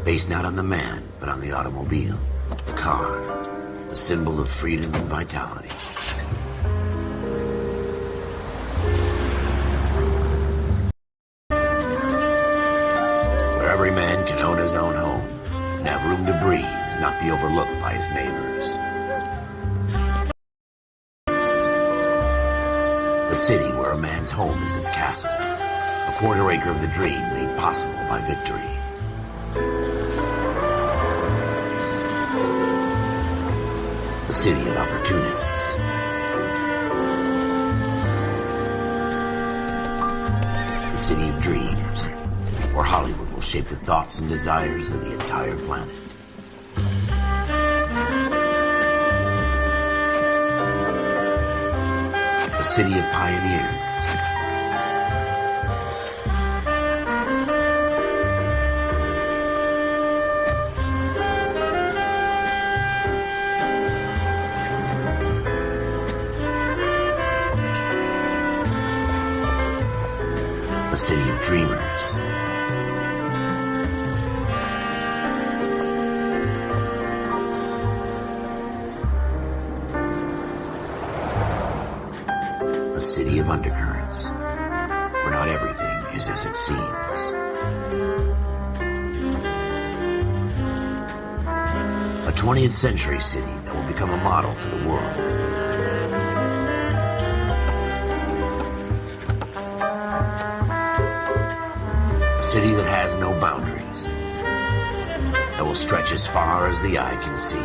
Based not on the man, but on the automobile, the car, the symbol of freedom and vitality. Where every man can own his own home and have room to breathe and not be overlooked by his neighbors. The city where a man's home is his castle, a quarter acre of the dream made possible by victory. The city of opportunists. The city of dreams, where Hollywood will shape the thoughts and desires of the entire planet. The city of pioneers. The city of dreamers. A city of undercurrents, where not everything is as it seems. A 20th century city that will become a model for the world. A city that has no boundaries, that will stretch as far as the eye can see.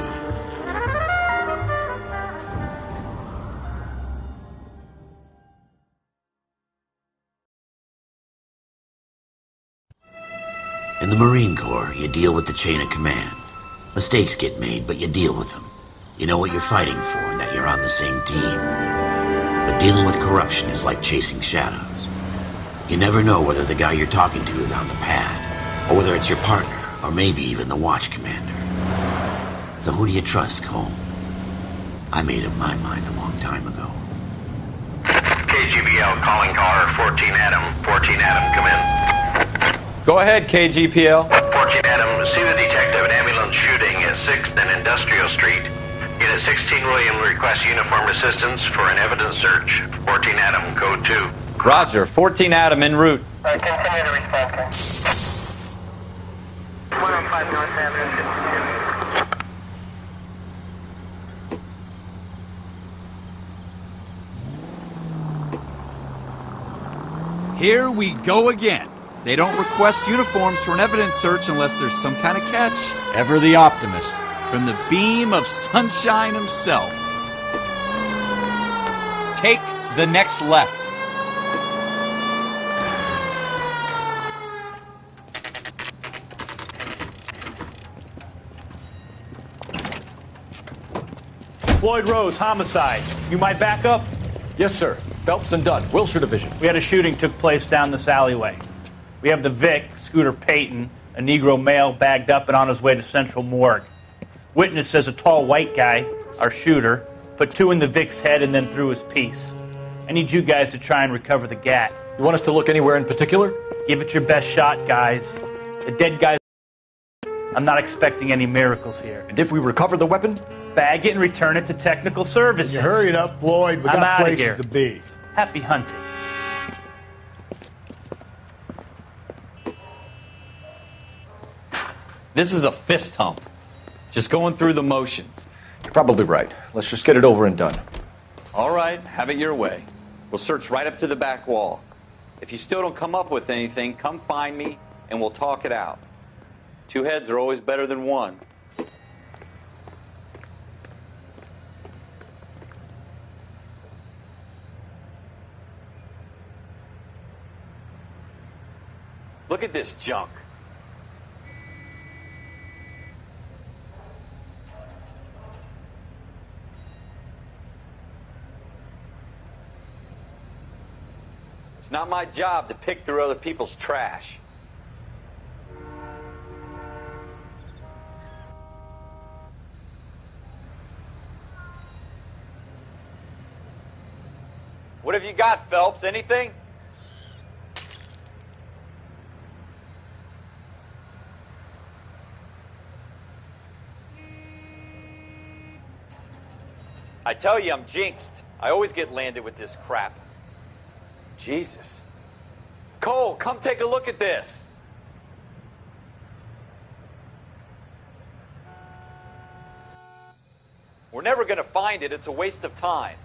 In the Marine Corps, you deal with the chain of command. Mistakes get made, but you deal with them. You know what you're fighting for and that you're on the same team. But dealing with corruption is like chasing shadows. You never know whether the guy you're talking to is on the pad, or whether it's your partner, or maybe even the watch commander. So who do you trust, Cole? I made up my mind a long time ago. KGBL calling caller 14 Adam. 14 Adam, come in. Go ahead, KGPL. 14 Adam, see the detective, an ambulance shooting at 6th and Industrial Street. Unit 16 William requests uniformed assistance for an evidence search. 14 Adam, code 2. Roger, 14 Adam en route. Continue to respond. 105 North Avenue, 52. Here we go again. They don't request uniforms for an evidence search unless there's some kind of catch. Ever the optimist. From the beam of sunshine himself. Take the next left. Floyd Rose, homicide. You might back up? Yes, sir. Phelps and Dunn, Wilshire Division. We had a shooting took place down this alleyway. We have the Vic, Scooter Payton, a Negro male bagged up and on his way to Central Morgue. Witness says a tall white guy, our shooter, put 2 in the Vic's head and then threw his piece. I need you guys to try and recover the gat. You want us to look anywhere in particular? Give it your best shot, guys. The dead guy's... I'm not expecting any miracles here. And if we recover the weapon? Bag it and return it to technical services. You hurry it up, Floyd. We got places to be. Happy hunting. This is a fist hump. Just going through the motions. You're probably right. Let's just get it over and done. All right, have it your way. We'll search right up to the back wall. If you still don't come up with anything, come find me and we'll talk it out. 2 heads are always better than 1. Look at this junk. It's not my job to pick through other people's trash. What have you got, Phelps? Anything? I tell you, I'm jinxed. I always get landed with this crap. Jesus. Cole, come take a look at this. We're never going to find it. It's a waste of time.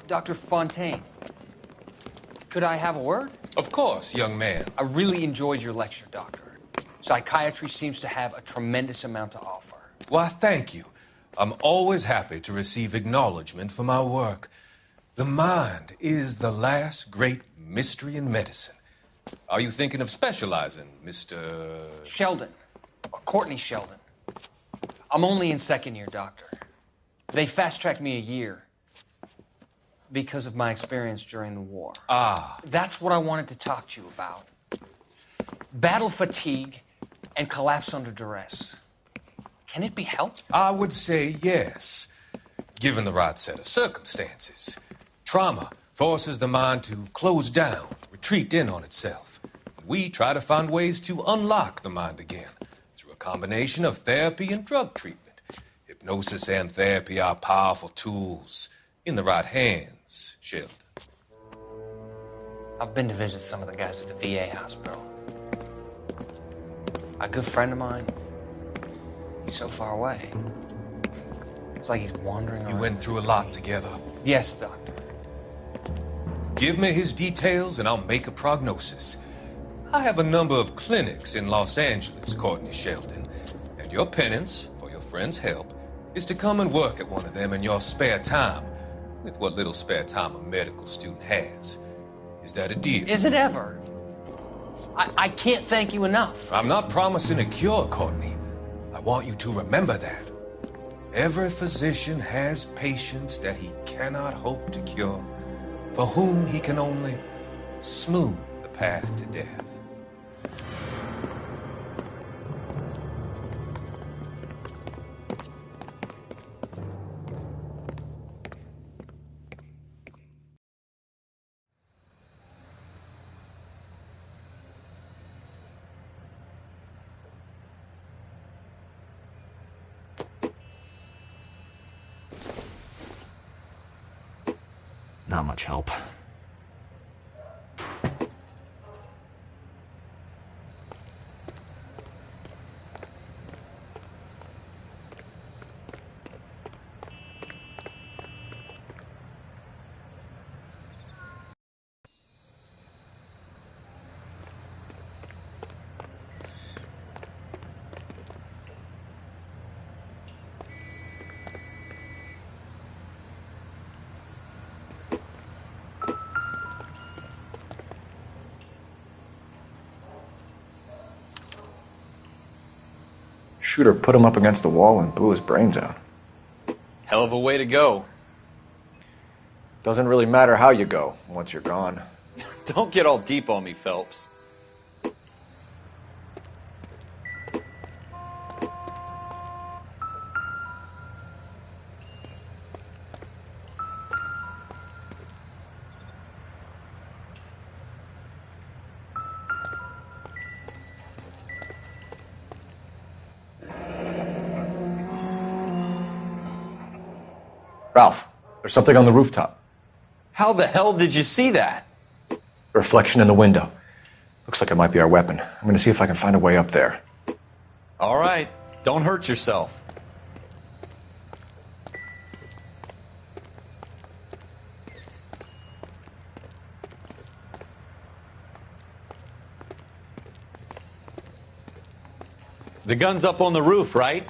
Dr. Fontaine, could I have a word? Of course, young man. I really enjoyed your lecture, Doctor. Psychiatry seems to have a tremendous amount to offer. Why, thank you. I'm always happy to receive acknowledgement for my work. The mind is the last great mystery in medicine. Are you thinking of specializing, Mr. Sheldon. Courtney Sheldon. I'm only in second year, Doctor. They fast-tracked me a year because of my experience during the war. Ah. That's what I wanted to talk to you about. Battle fatigue and collapse under duress. Can it be helped? I would say yes, given the right set of circumstances. Trauma forces the mind to close down, retreat in on itself. We try to find ways to unlock the mind again through a combination of therapy and drug treatment. Hypnosis and therapy are powerful tools in the right hands, Sheldon. I've been to visit some of the guys at the VA hospital. A good friend of mine, he's so far away. It's like he's wandering around. You went through a lot together. Yes, Doctor. Give me his details and I'll make a prognosis. I have a number of clinics in Los Angeles, Courtney Sheldon, and your penance, for your friend's help, is to come and work at one of them in your spare time, with what little spare time a medical student has. Is that a deal? Is it ever? I can't thank you enough. I'm not promising a cure, Courtney. I want you to remember that. Every physician has patients that he cannot hope to cure, for whom he can only smooth the path to death. Not much help. Shooter put him up against the wall and blew his brains out. Hell of a way to go. Doesn't really matter how you go once you're gone. Don't get all deep on me, Phelps. Ralph, there's something on the rooftop. How the hell did you see that? A reflection in the window. Looks like it might be our weapon. I'm going to see if I can find a way up there. All right, don't hurt yourself. The gun's up on the roof, right?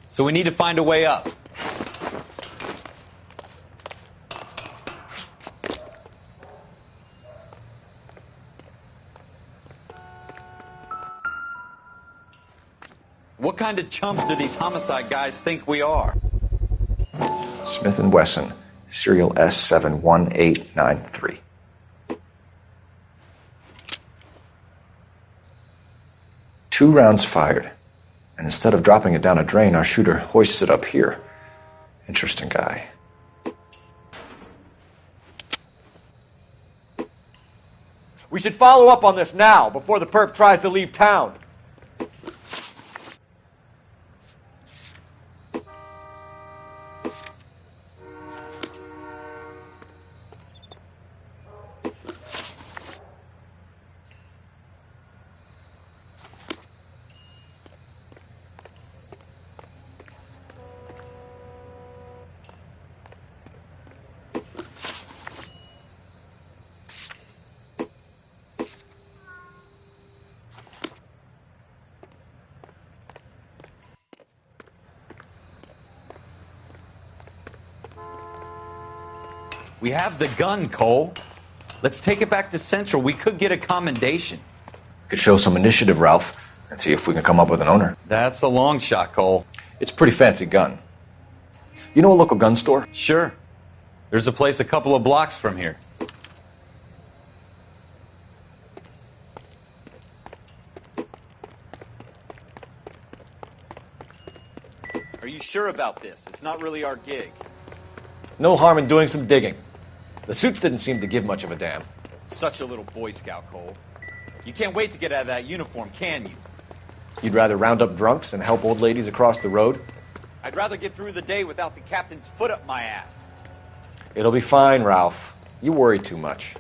So we need to find a way up. What kind of chumps do these homicide guys think we are? Smith & Wesson, serial S71893. Two rounds fired, and instead of dropping it down a drain, our shooter hoists it up here. Interesting guy. We should follow up on this now, before the perp tries to leave town. We have the gun, Cole. Let's take it back to Central. We could get a commendation. Could show some initiative, Ralph, and see if we can come up with an owner. That's a long shot, Cole. It's a pretty fancy gun. You know a local gun store? Sure. There's a place a couple of blocks from here. Are you sure about this? It's not really our gig. No harm in doing some digging. The suits didn't seem to give much of a damn. Such a little Boy Scout, Cole. You can't wait to get out of that uniform, can you? You'd rather round up drunks and help old ladies across the road? I'd rather get through the day without the captain's foot up my ass. It'll be fine, Ralph. You worry too much.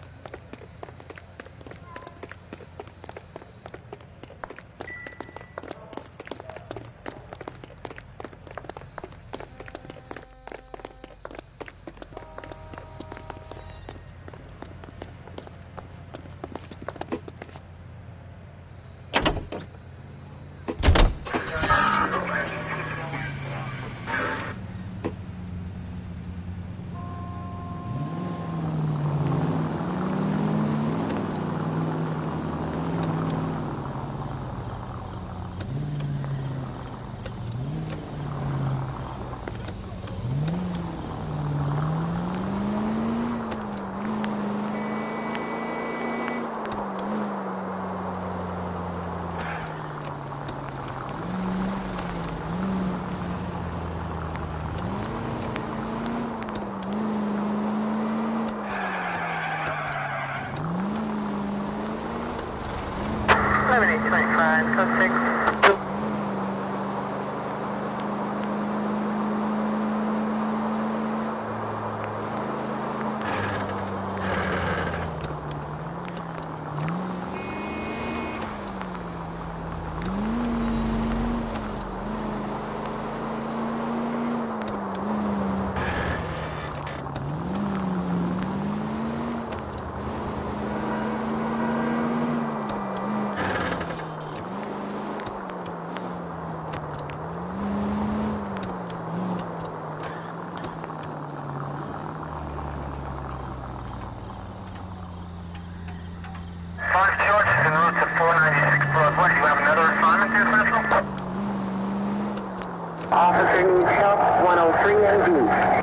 Officer needs help, 103 and view.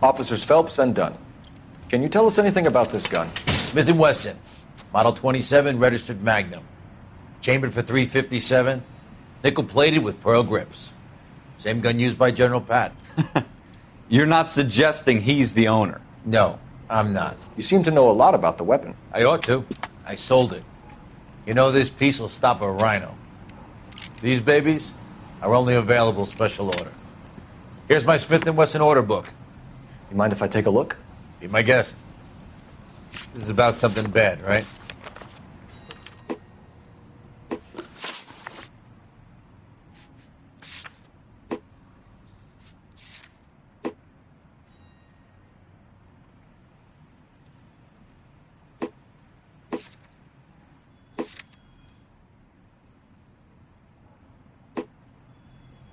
Officers Phelps and Dunn. Can you tell us anything about this gun? Smith & Wesson, Model 27, registered Magnum. Chambered for .357, nickel-plated with pearl grips. Same gun used by General Pat. You're not suggesting he's the owner? No, I'm not. You seem to know a lot about the weapon. I ought to. I sold it. You know, this piece will stop a rhino. These babies are only available special order. Here's my Smith & Wesson order book. You mind if I take a look? Be my guest. This is about something bad, right?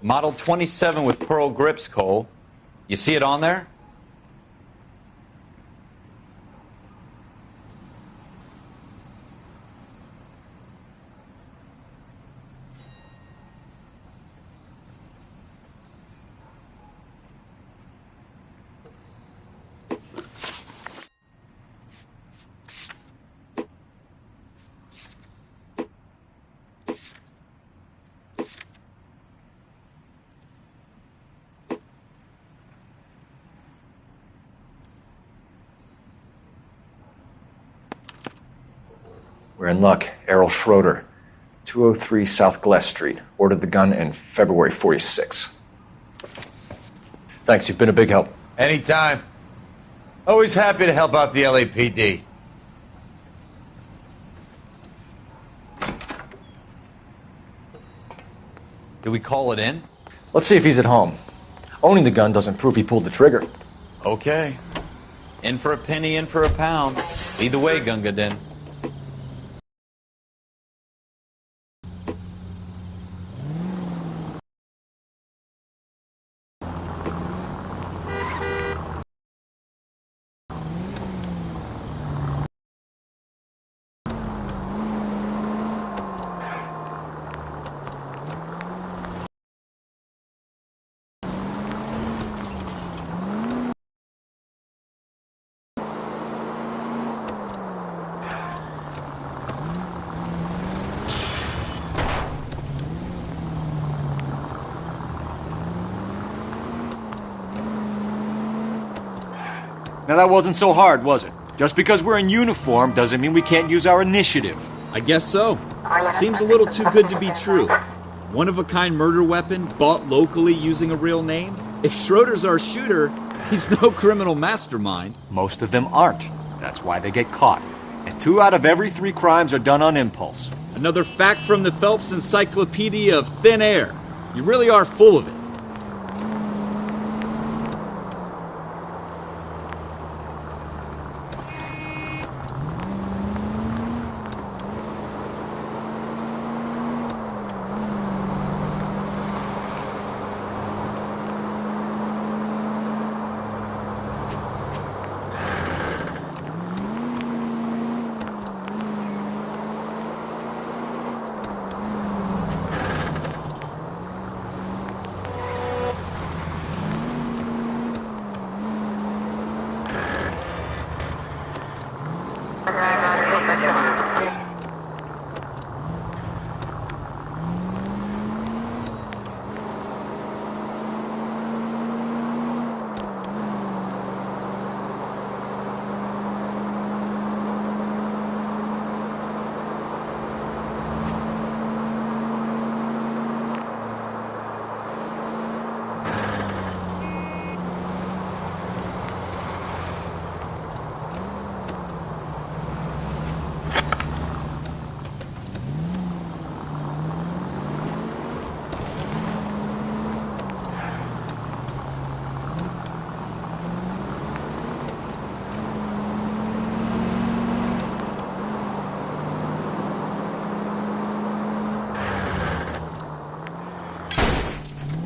Model 27 with pearl grips, Cole. You see it on there? We're in luck. Errol Schroeder, 203 South Glass Street. Ordered the gun in February 46. Thanks, you've been a big help. Anytime. Always happy to help out the LAPD. Do we call it in? Let's see if he's at home. Owning the gun doesn't prove he pulled the trigger. Okay. In for a penny, in for a pound. Either way, Gunga Din. Now that wasn't so hard, was it? Just because we're in uniform doesn't mean we can't use our initiative. I guess so. Seems a little too good to be true. One-of-a-kind murder weapon, bought locally using a real name? If Schroeder's our shooter, he's no criminal mastermind. Most of them aren't. That's why they get caught. And 2 out of every 3 crimes are done on impulse. Another fact from the Phelps Encyclopedia of Thin Air. You really are full of it.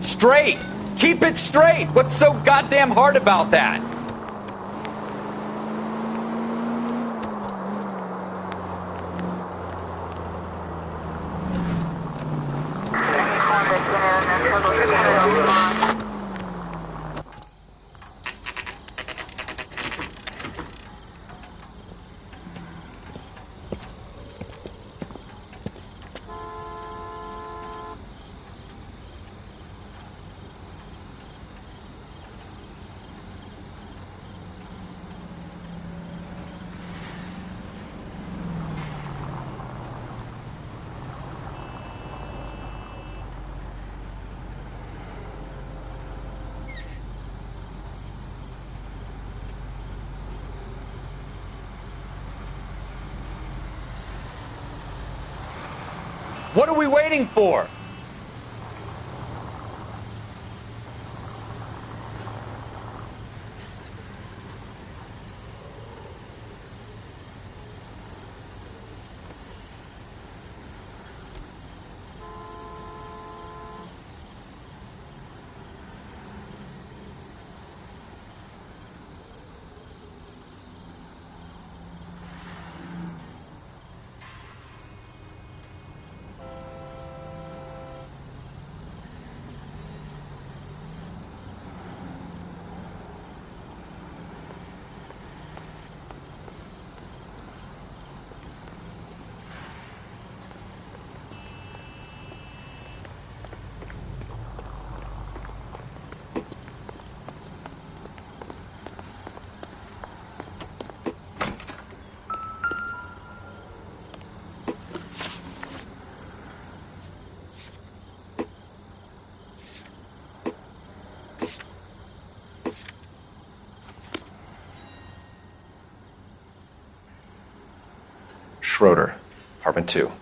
Straight! Keep it straight! What's so goddamn hard about that? What are we waiting for? Schroeder, apartment 2.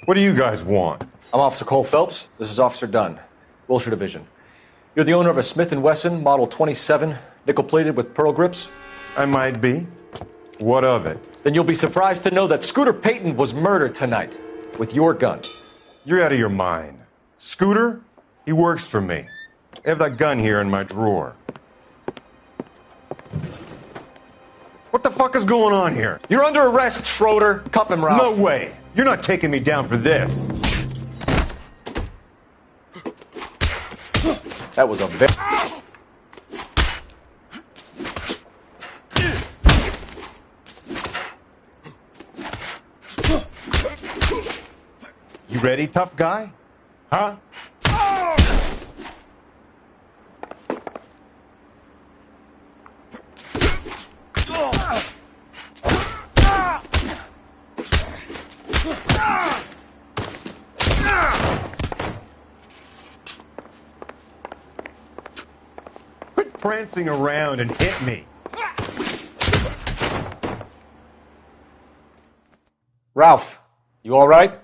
What do you guys want? I'm Officer Cole Phelps. This is Officer Dunn, Wilshire Division. You're the owner of a Smith & Wesson Model 27, nickel-plated with pearl grips? I might be. What of it? Then you'll be surprised to know that Scooter Payton was murdered tonight with your gun. You're out of your mind. Scooter? He works for me. I have that gun here in my drawer. What the fuck is going on here? You're under arrest, Schroeder. Cuff him, Ralph. No way. You're not taking me down for this. That was a very... You ready, tough guy? Huh? Quit prancing around and hit me. Ralph, you all right?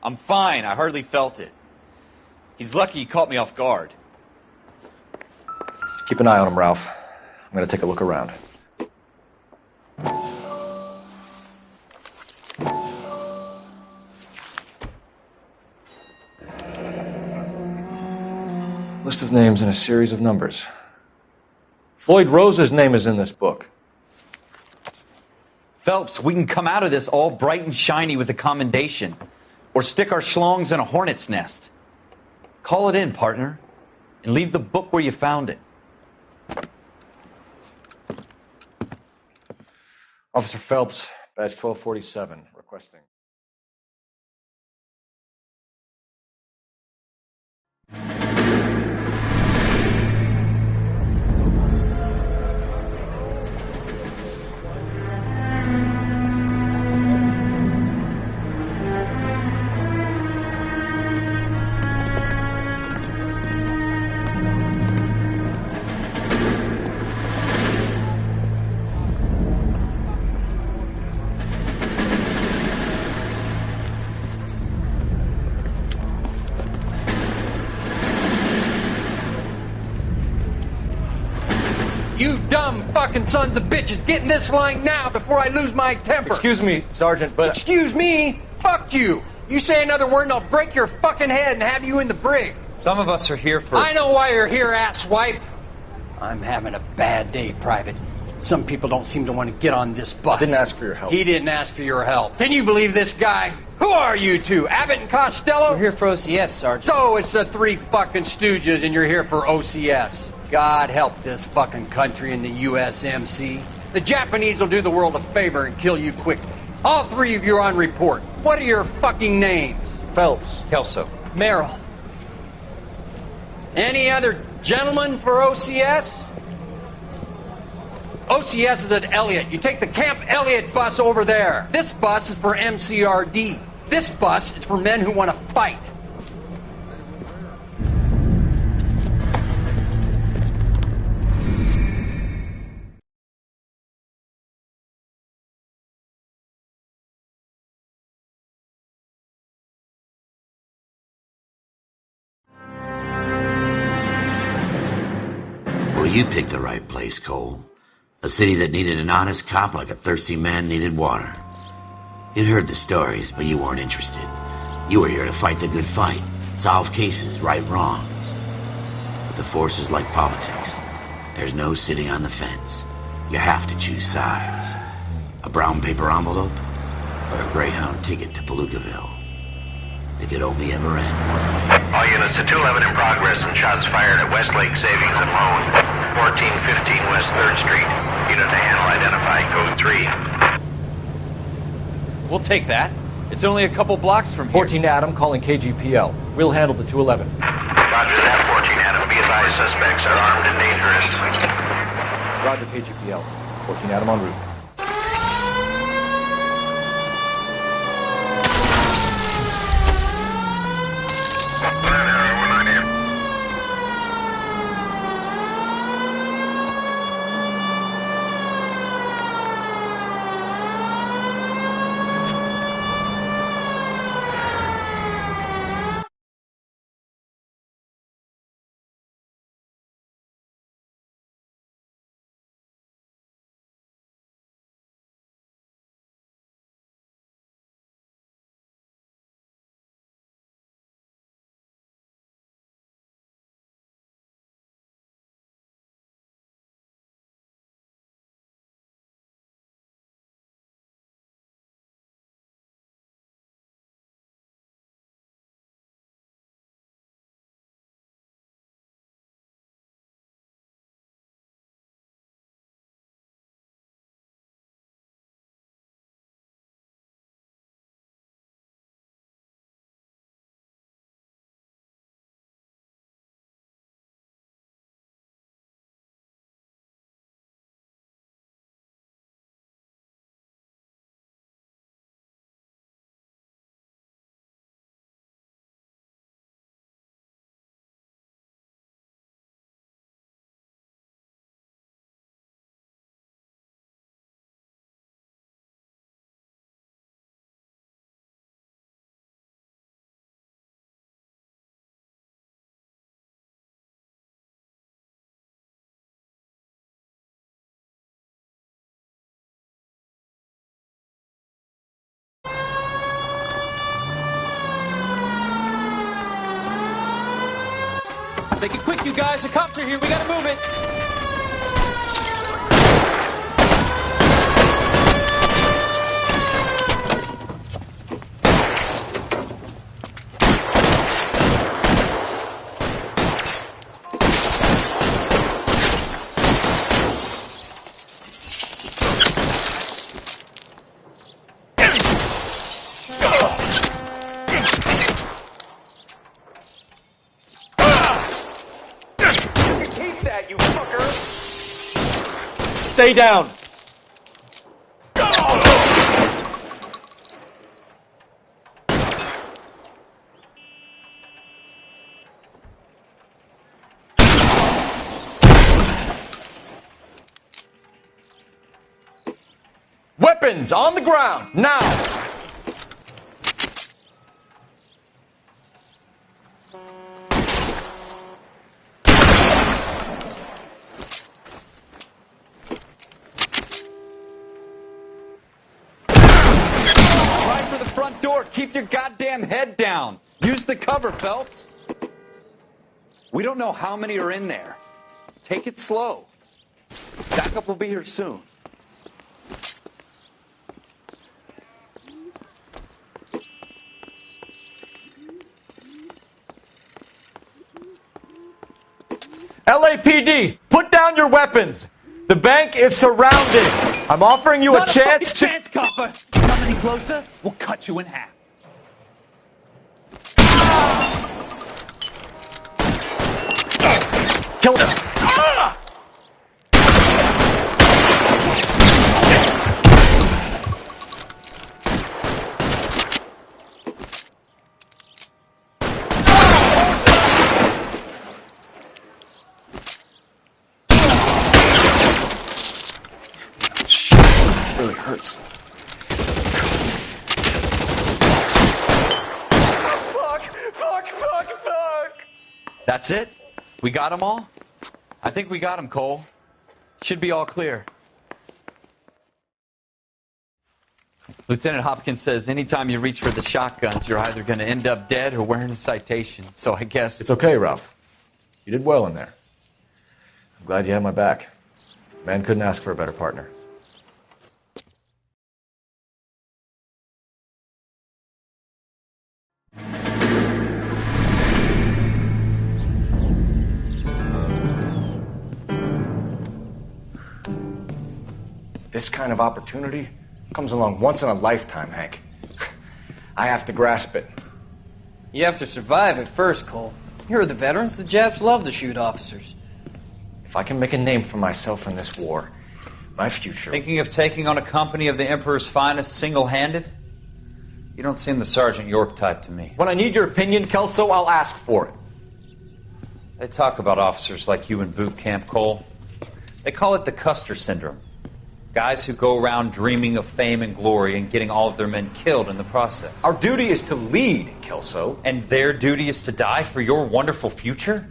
I'm fine. I hardly felt it. He's lucky he caught me off guard. Keep an eye on him, Ralph. I'm going to take a look around. List of names and a series of numbers. Floyd Rose's name is in this book. Phelps, we can come out of this all bright and shiny with a commendation. Or stick our schlongs in a hornet's nest. Call it in, partner. And leave the book where you found it. Officer Phelps, badge 1247, requesting. You dumb fucking sons of bitches, get in this line now before I lose my temper. Excuse me, Sergeant, but... Excuse me? Fuck you. You say another word and I'll break your fucking head and have you in the brig. Some of us are here for... I know why you're here, asswipe. I'm having a bad day, Private. Some people don't seem to want to get on this bus. I didn't ask for your help. He didn't ask for your help. Can you believe this guy? Who are you two? Abbott and Costello? We're here for OCS, Sergeant. So it's the three fucking stooges and you're here for OCS. God help this fucking country and the USMC. The Japanese will do the world a favor and kill you quickly. All three of you are on report. What are your fucking names? Phelps. Kelso. Merrill. Any other gentlemen for OCS? OCS is at Elliott. You take the Camp Elliott bus over there. This bus is for MCRD. This bus is for men who want to fight. Well, you picked the right place, Cole. A city that needed an honest cop like a thirsty man needed water. You'd heard the stories, but you weren't interested. You were here to fight the good fight, solve cases, right wrongs. But the force is like politics. There's no sitting on the fence. You have to choose sides. A brown paper envelope or a Greyhound ticket to Palookaville. It could only ever end one way. All units to 211 in progress and shots fired at Westlake Savings and Loan, 1415 West 3rd Street. Unit to handle identify code 3. We'll take that. It's only a couple blocks from here. 14 Adam calling KGPL. We'll handle the 211. Roger that, 14 Adam. Be advised suspects are armed and dangerous. Roger, KGPL. 14 Adam en route. Make it quick, you guys. The cops are here. We gotta move it. Stay down. Weapons on the ground, now! Keep your goddamn head down. Use the cover, Phelps. We don't know how many are in there. Take it slow. Backup will be here soon. LAPD, put down your weapons. The bank is surrounded. I'm offering you a chance to... chance, copper. Come any closer, we'll cut you in half. Kill him. Really hurts. Fuck. That's it? We got them all? I think we got them, Cole. Should be all clear. Lieutenant Hopkins says anytime you reach for the shotguns, you're either going to end up dead or wearing a citation. So I guess... It's okay, Ralph. You did well in there. I'm glad you had my back. Man couldn't ask for a better partner. This kind of opportunity comes along once in a lifetime, Hank. I have to grasp it. You have to survive it first, Cole. Here are the veterans. The Japs love to shoot officers. If I can make a name for myself in this war, my future... Thinking of taking on a company of the Emperor's finest single-handed? You don't seem the Sergeant York type to me. When I need your opinion, Kelso, I'll ask for it. They talk about officers like you in boot camp, Cole. They call it the Custer syndrome. Guys who go around dreaming of fame and glory and getting all of their men killed in the process. Our duty is to lead, Kelso. And their duty is to die for your wonderful future?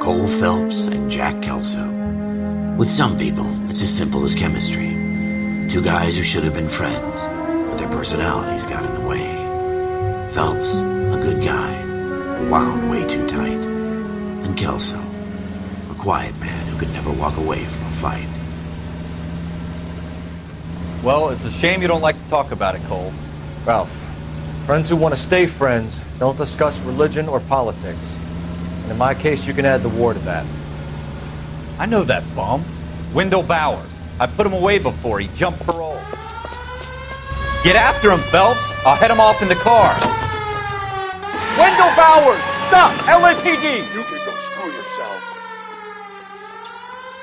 Cole Phelps and Jack Kelso. With some people, it's as simple as chemistry. Two guys who should have been friends, but their personalities got in the way. Phelps, a good guy, wound way too tight. And Kelso, a quiet man who could never walk away from a fight. Well, it's a shame you don't like to talk about it, Cole. Ralph, friends who want to stay friends don't discuss religion or politics. And in my case, you can add the war to that. I know that bum. Wendell Bowers. I put him away before. He jumped parole. Get after him, Phelps. I'll head him off in the car. Wendell Bowers! Stop! LAPD! You can go screw yourselves.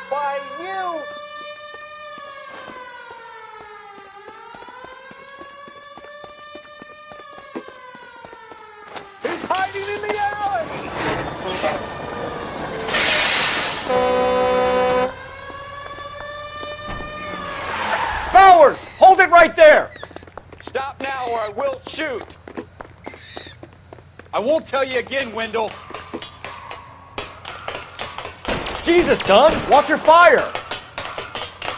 Why, you... He's hiding in the alley! Bowers! Hold it right there! Stop now or I will shoot. I won't tell you again, Wendell. Jesus, Dunn! Watch your fire!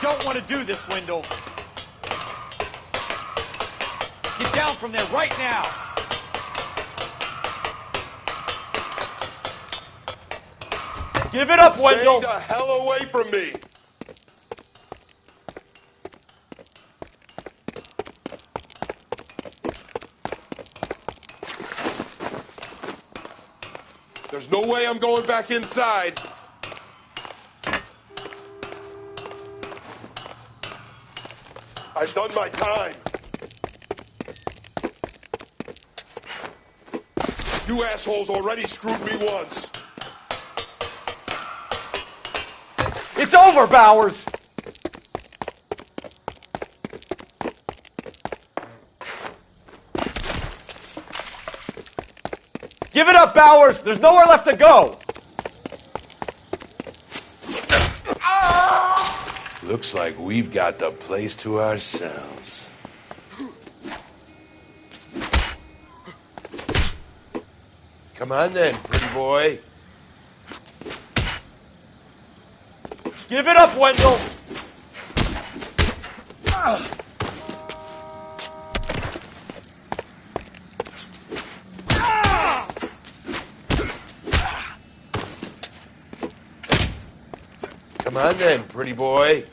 Don't want to do this, Wendell. Get down from there right now. Give it up, Wendell! Stay the hell away from me! There's no way I'm going back inside. I've done my time. You assholes already screwed me once. It's over, Bowers! Give it up, Bowers! There's nowhere left to go! Looks like we've got the place to ourselves. Come on then, pretty boy. Give it up, Wendell! Come on then, pretty boy.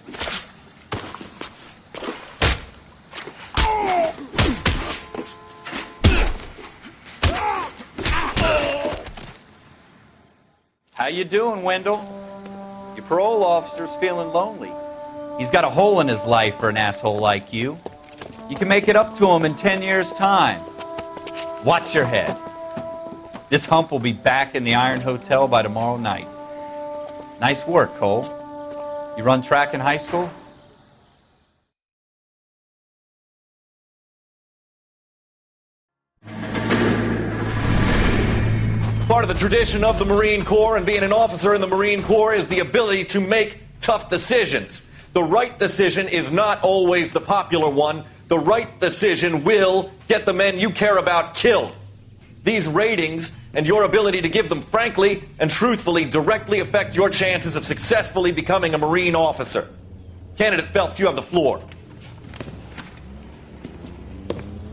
How you doing, Wendell? Your parole officer's feeling lonely. He's got a hole in his life for an asshole like you. You can make it up to him in 10 years' time. Watch your head. This hump will be back in the Iron Hotel by tomorrow night. Nice work, Cole. You run track in high school? Part of the tradition of the Marine Corps and being an officer in the Marine Corps is the ability to make tough decisions. The right decision is not always the popular one. The right decision will get the men you care about killed. These ratings and your ability to give them frankly and truthfully directly affect your chances of successfully becoming a Marine officer. Candidate Phelps, you have the floor.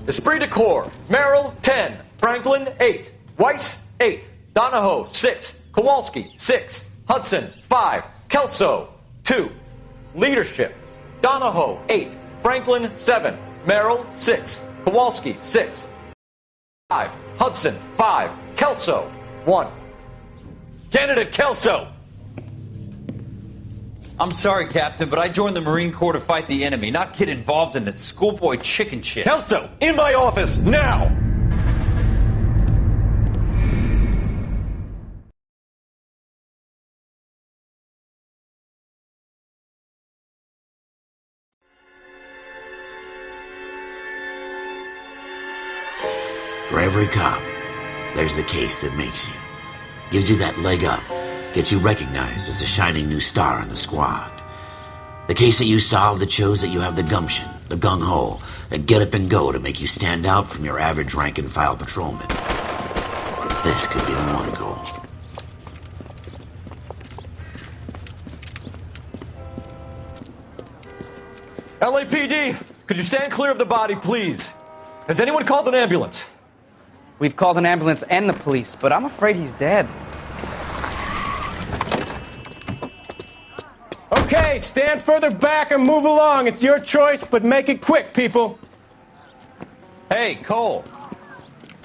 Esprit de Corps, Merrill, 10. Franklin, 8. Weiss, 8. Donahoe, 6. Kowalski, 6. Hudson, 5. Kelso, 2. Leadership, Donahoe, 8. Franklin, 7. Merrill, 6. Kowalski, 6. 5. Hudson, 5. Kelso, 1. Candidate Kelso! I'm sorry, Captain, but I joined the Marine Corps to fight the enemy, not get involved in this schoolboy chicken shit. Kelso, in my office, now! For every cop, there's the case that makes you. Gives you that leg up. Gets you recognized as the shining new star in the squad. The case that you solve that shows that you have the gumption, the gung-ho, the get up and go to make you stand out from your average rank-and-file patrolman. This could be the one goal. LAPD, could you stand clear of the body, please? Has anyone called an ambulance? We've called an ambulance and the police, but I'm afraid he's dead. Okay, stand further back and move along. It's your choice, but make it quick, people. Hey, Cole.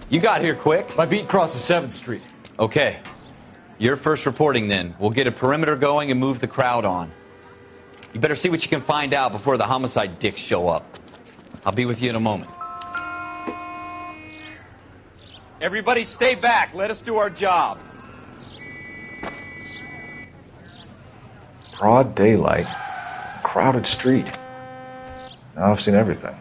You got here quick. My beat crosses 7th Street. Okay. You're first reporting then. We'll get a perimeter going and move the crowd on. You better see what you can find out before the homicide dicks show up. I'll be with you in a moment. Everybody stay back. Let us do our job. Broad daylight, crowded street. Now I've seen everything.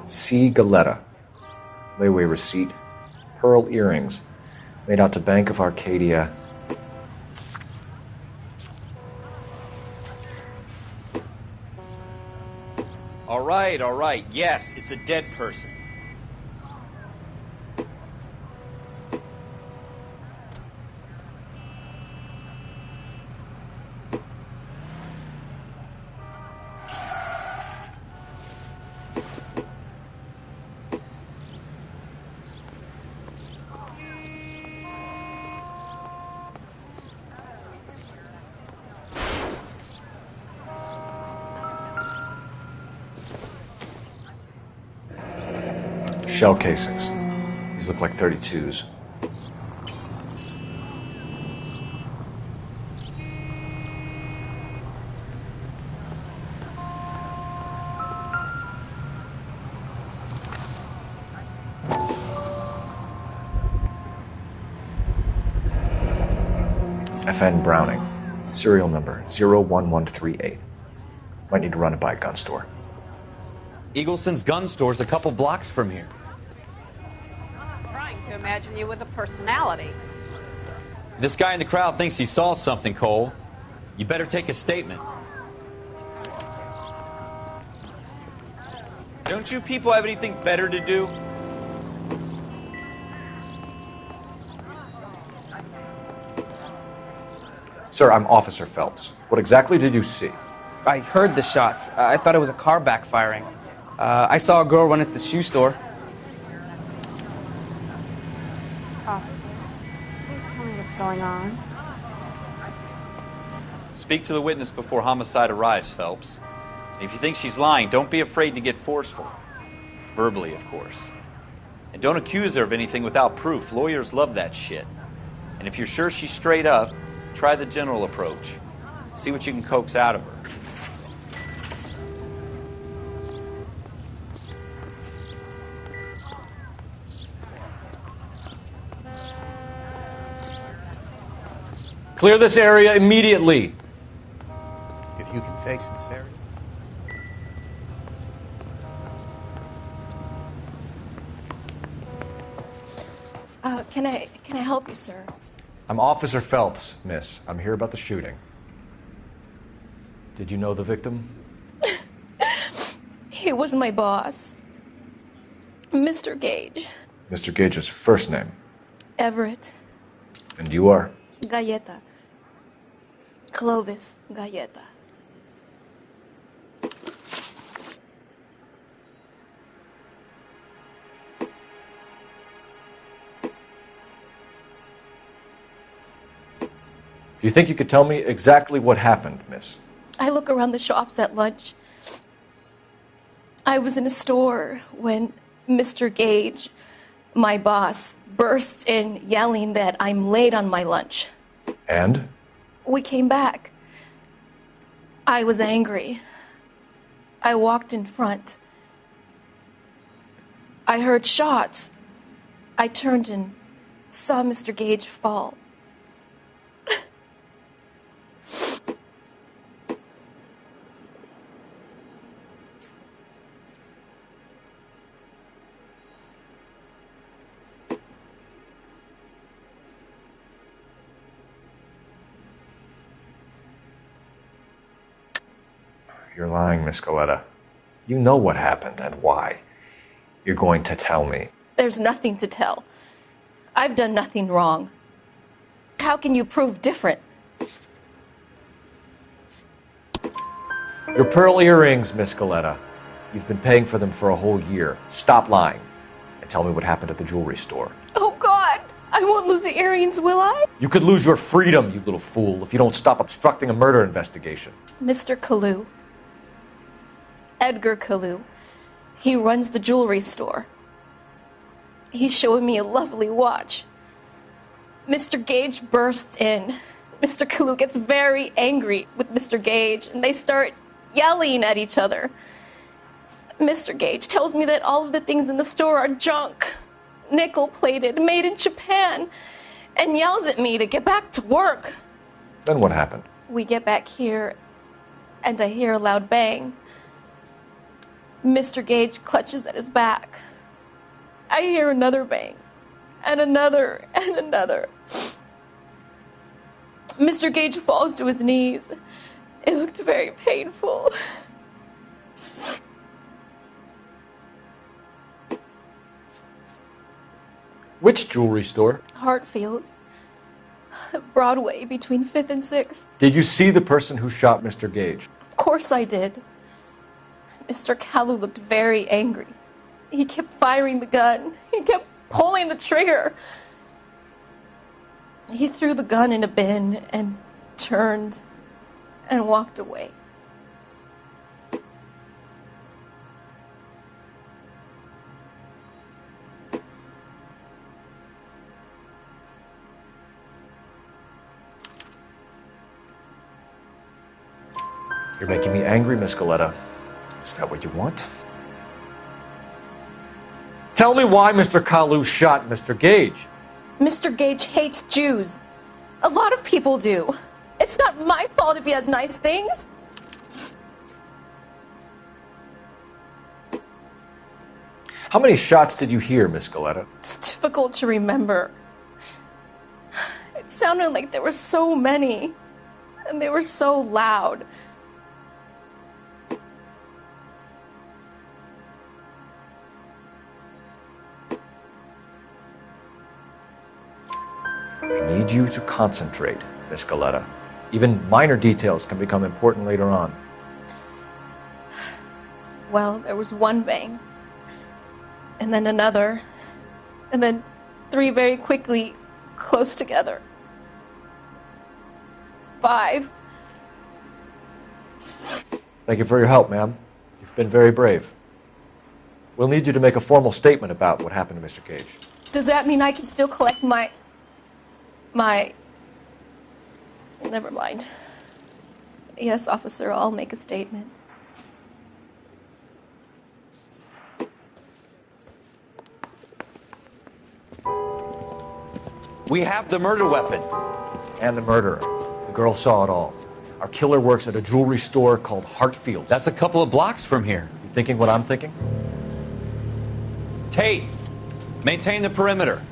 C. Galetta. Layaway receipt. Pearl earrings. Made out to Bank of Arcadia. All right. Yes, it's a dead person. Shell casings. These look like 32s. FN Browning. Serial number 01138. Might need to run it by a gun store. Eagleson's gun store's a couple blocks from here. To imagine you with a personality. This guy in the crowd thinks he saw something, Cole. You better take a statement. Don't you people have anything better to do? Sir, I'm Officer Phelps. What exactly did you see? I heard the shots. I thought it was a car backfiring. I saw a girl run at the shoe store. Officer, please tell me what's going on. Speak to the witness before homicide arrives, Phelps. If you think she's lying, don't be afraid to get forceful. Verbally, of course. And don't accuse her of anything without proof. Lawyers love that shit. And if you're sure she's straight up, try the general approach. See what you can coax out of her. Clear this area immediately. If you can fake sincerity. Can I help you, sir? I'm Officer Phelps, miss. I'm here about the shooting. Did you know the victim? He was my boss, Mr. Gage. Mr. Gage's first name. Everett. And you are? Galleta. Clovis Galleta. Do you think you could tell me exactly what happened, miss? I look around the shops at lunch. I was in a store when Mr. Gage, my boss, bursts in yelling that I'm late on my lunch. And? We came back. I was angry. I walked in front. I heard shots. I turned and saw Mr. Gage fall. You're lying, Miss Galleta. You know what happened and why. You're going to tell me. There's nothing to tell. I've done nothing wrong. How can you prove different? Your pearl earrings, Miss Galleta. You've been paying for them for a whole year. Stop lying and tell me what happened at the jewelry store. Oh, God! I won't lose the earrings, will I? You could lose your freedom, you little fool, if you don't stop obstructing a murder investigation. Mr. Kalu. Edgar Kalu. He runs the jewelry store. He's showing me a lovely watch. Mr. Gage bursts in. Mr. Kalu gets very angry with Mr. Gage, and they start yelling at each other. Mr. Gage tells me that all of the things in the store are junk, nickel-plated, made in Japan, and yells at me to get back to work. Then what happened? We get back here, and I hear a loud bang. Mr. Gage clutches at his back. I hear another bang, and another, and another. Mr. Gage falls to his knees. It looked very painful. Which jewelry store? Hartfield's. Broadway, between 5th and 6th. Did you see the person who shot Mr. Gage? Of course I did. Mr. Kalu looked very angry. He kept firing the gun. He kept pulling the trigger. He threw the gun in a bin and turned and walked away. You're making me angry, Miss Galleta. Is that what you want? Tell me why Mr. Kalu shot Mr. Gage. Mr. Gage hates Jews. A lot of people do. It's not my fault if he has nice things. How many shots did you hear, Miss Galleta? It's difficult to remember. It sounded like there were so many, and they were so loud. I need you to concentrate, Miss Galleta. Even minor details can become important later on. Well, there was one bang, and then another, and then 3 very quickly, close together. 5. Thank you for your help, ma'am. You've been very brave. We'll need you to make a formal statement about what happened to Mr. Gage. Does that mean I can still collect my... Never mind. Yes, officer, I'll make a statement. We have the murder weapon. And the murderer. The girl saw it all. Our killer works at a jewelry store called Hartfield's. That's a couple of blocks from here. You thinking what I'm thinking? Tate, maintain the perimeter.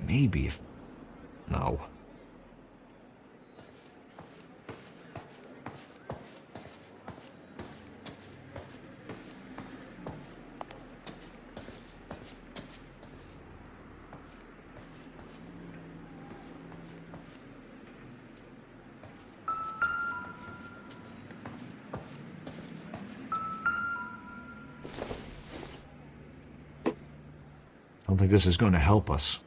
Maybe if... No. I don't think this is going to help us.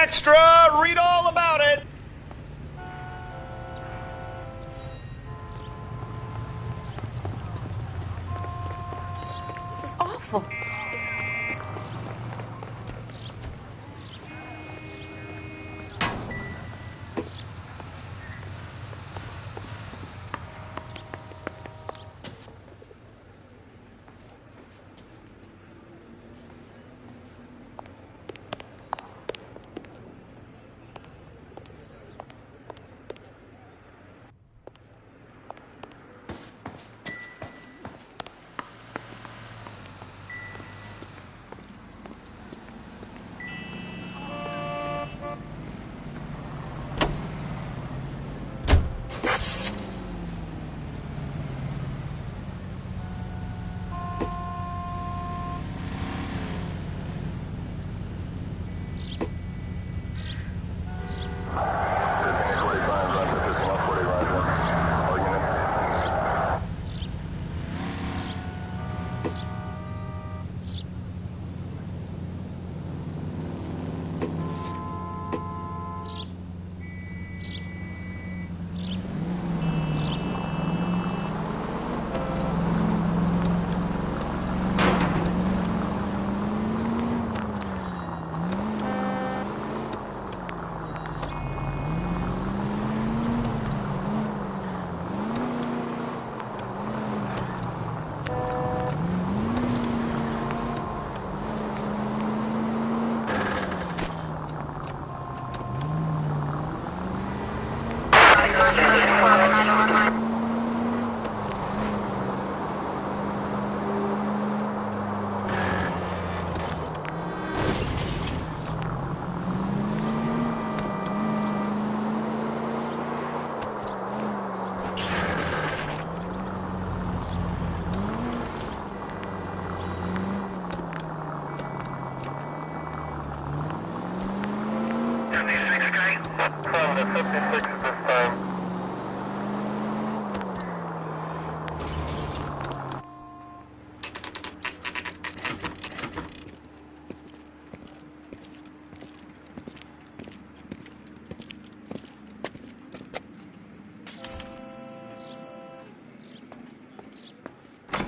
Extra! Read all about it! This is awful.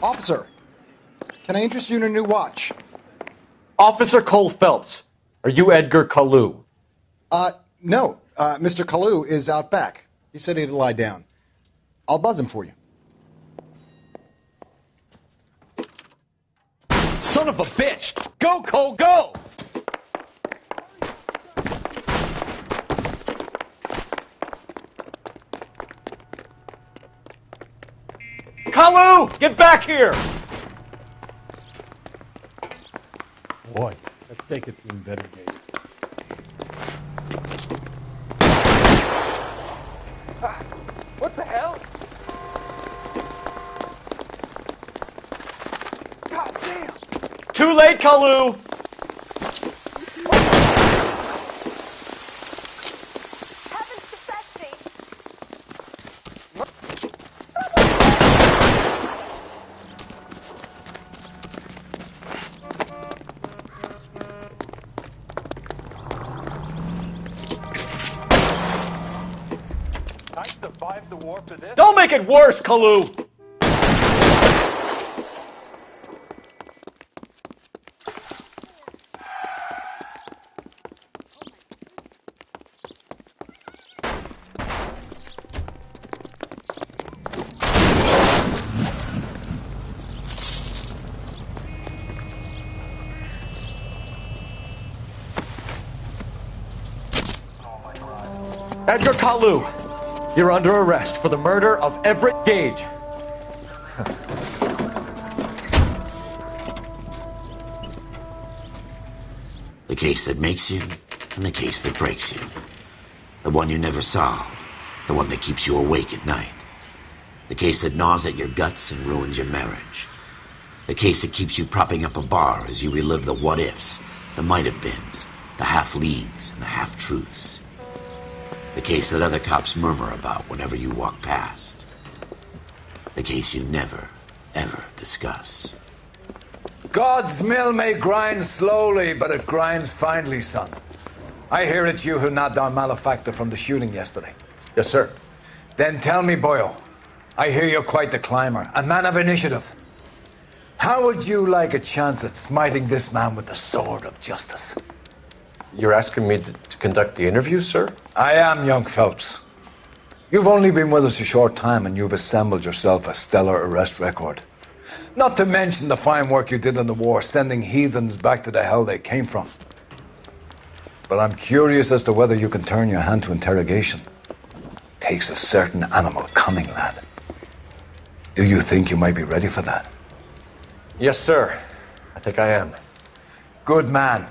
Officer, can I interest you in a new watch? Officer Cole Phelps, are you Edgar Kalu? No. Mr. Kalu is out back. He said he'd lie down. I'll buzz him for you. Son of a bitch! Go, Cole, go! Kalu! Get back here! Boy, let's take it to better days. What the hell? God damn! Too late, Kalu! I survived the war for this? Don't make it worse, Kalu! Edgar Kalu, you're under arrest for the murder of Everett Gage. The case that makes you, and the case that breaks you. The one you never solve. The one that keeps you awake at night. The case that gnaws at your guts and ruins your marriage. The case that keeps you propping up a bar as you relive the what-ifs, the might-have-beens, the half-leads, and the half-truths. The case that other cops murmur about whenever you walk past. The case you never, ever discuss. God's mill may grind slowly, but it grinds finely, son. I hear it's you who nabbed our malefactor from the shooting yesterday. Yes, sir. Then tell me, Boyle, I hear you're quite the climber, a man of initiative. How would you like a chance at smiting this man with the sword of justice? You're asking me to conduct the interview, sir? I am, young Phelps. You've only been with us a short time and you've assembled yourself a stellar arrest record. Not to mention the fine work you did in the war, sending heathens back to the hell they came from. But I'm curious as to whether you can turn your hand to interrogation. Takes a certain animal cunning, lad. Do you think you might be ready for that? Yes, sir. I think I am. Good man.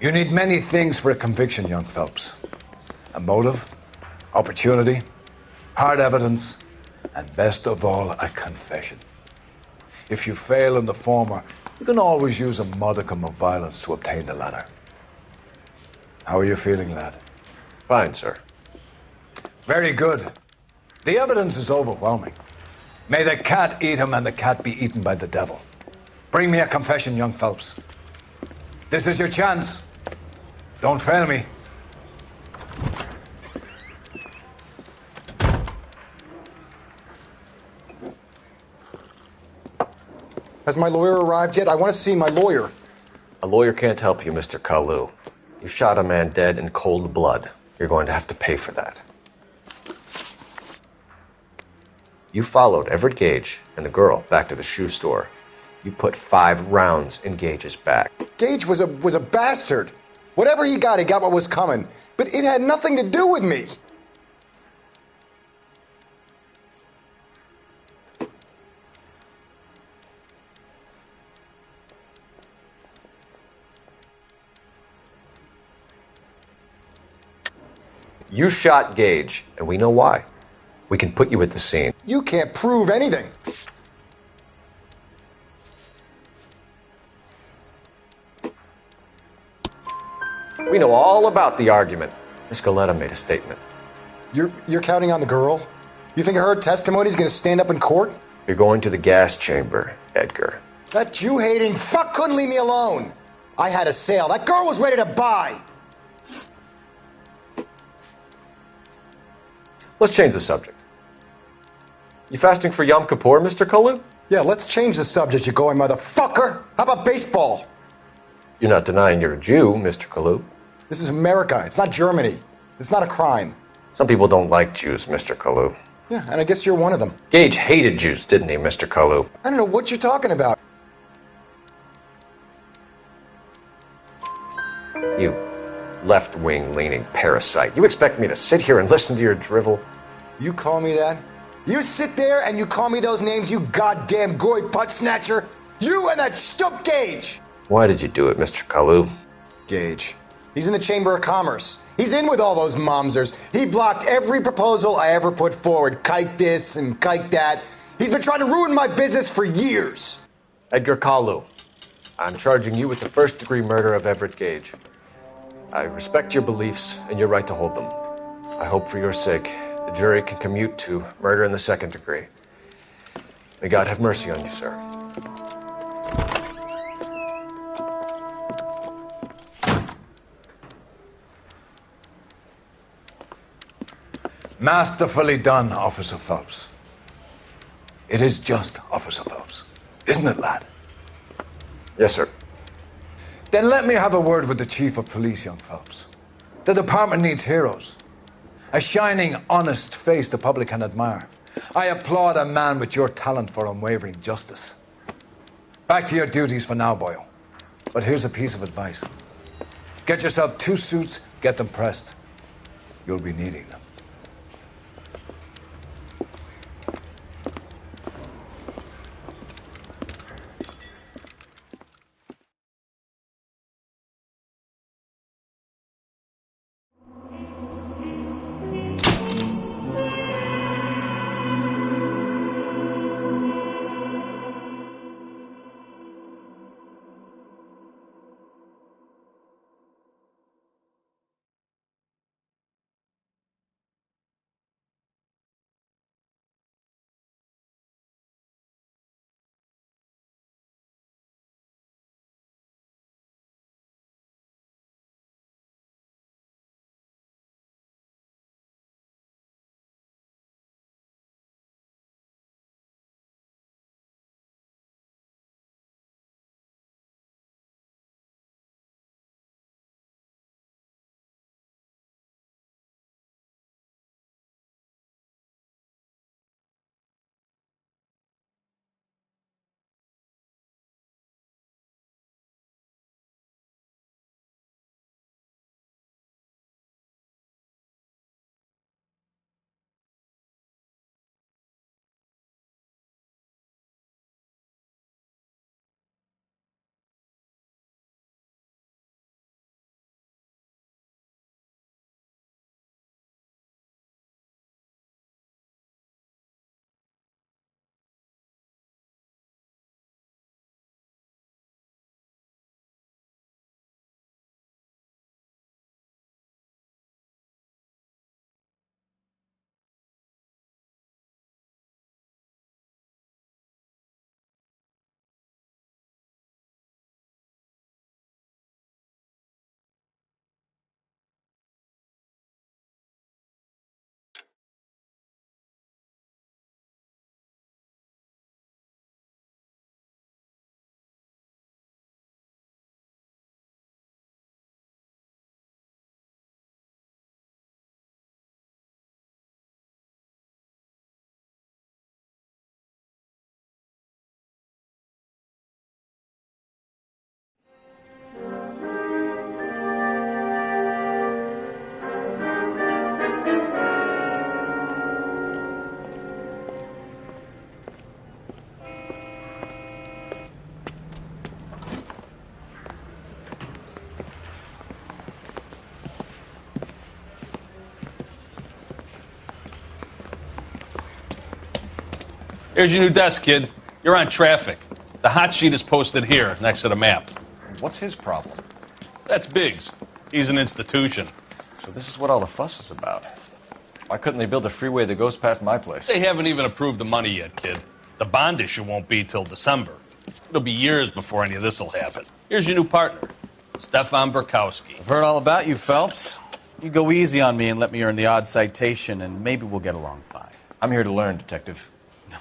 You need many things for a conviction, young Phelps. A motive, opportunity, hard evidence, and best of all, a confession. If you fail in the former, you can always use a modicum of violence to obtain the latter. How are you feeling, lad? Fine, sir. Very good. The evidence is overwhelming. May the cat eat him and the cat be eaten by the devil. Bring me a confession, young Phelps. This is your chance. Don't fail me. Has my lawyer arrived yet? I want to see my lawyer. A lawyer can't help you, Mr. Kalu. You shot a man dead in cold blood. You're going to have to pay for that. You followed Everett Gage and the girl back to the shoe store. You put 5 rounds in Gage's back. Gage was a bastard. Whatever he got what was coming. But it had nothing to do with me. You shot Gage, and we know why. We can put you at the scene. You can't prove anything. We know all about the argument. Miss Goleta made a statement. You're counting on the girl? You think her testimony is going to stand up in court? You're going to the gas chamber, Edgar. That Jew-hating fuck couldn't leave me alone. I had a sale. That girl was ready to buy. Let's change the subject. You fasting for Yom Kippur, Mr. Kalu? Yeah, let's change the subject, you going motherfucker. How about baseball? You're not denying you're a Jew, Mr. Kalu. This is America. It's not Germany. It's not a crime. Some people don't like Jews, Mr. Kalu. Yeah, and I guess you're one of them. Gage hated Jews, didn't he, Mr. Kalu? I don't know what you're talking about. You left-wing leaning parasite. You expect me to sit here and listen to your drivel? You call me that? You sit there and you call me those names, you goddamn goy putt snatcher. You and that stump Gage. Why did you do it, Mr. Kalu? Gage. He's in the Chamber of Commerce. He's in with all those momsers. He blocked every proposal I ever put forward. Kike this and kike that. He's been trying to ruin my business for years. Edgar Kalu, I'm charging you with the first-degree murder of Everett Gage. I respect your beliefs and your right to hold them. I hope for your sake the jury can commute to murder in the second degree. May God have mercy on you, sir. Masterfully done, Officer Phelps. It is just Officer Phelps. Isn't it, lad? Yes, sir. Then let me have a word with the Chief of Police, young Phelps. The department needs heroes. A shining, honest face the public can admire. I applaud a man with your talent for unwavering justice. Back to your duties for now, boyo. But here's a piece of advice. Get yourself 2 suits, get them pressed. You'll be needing them. Here's your new desk, kid. You're on traffic. The hot sheet is posted here, next to the map. What's his problem? That's Biggs. He's an institution. So this is what all the fuss is about. Why couldn't they build a freeway that goes past my place? They haven't even approved the money yet, kid. The bond issue won't be till December. It'll be years before any of this will happen. Here's your new partner, Stefan Burkowski. I've heard all about you, Phelps. You go easy on me and let me earn the odd citation, and maybe we'll get along fine. I'm here to learn, Detective.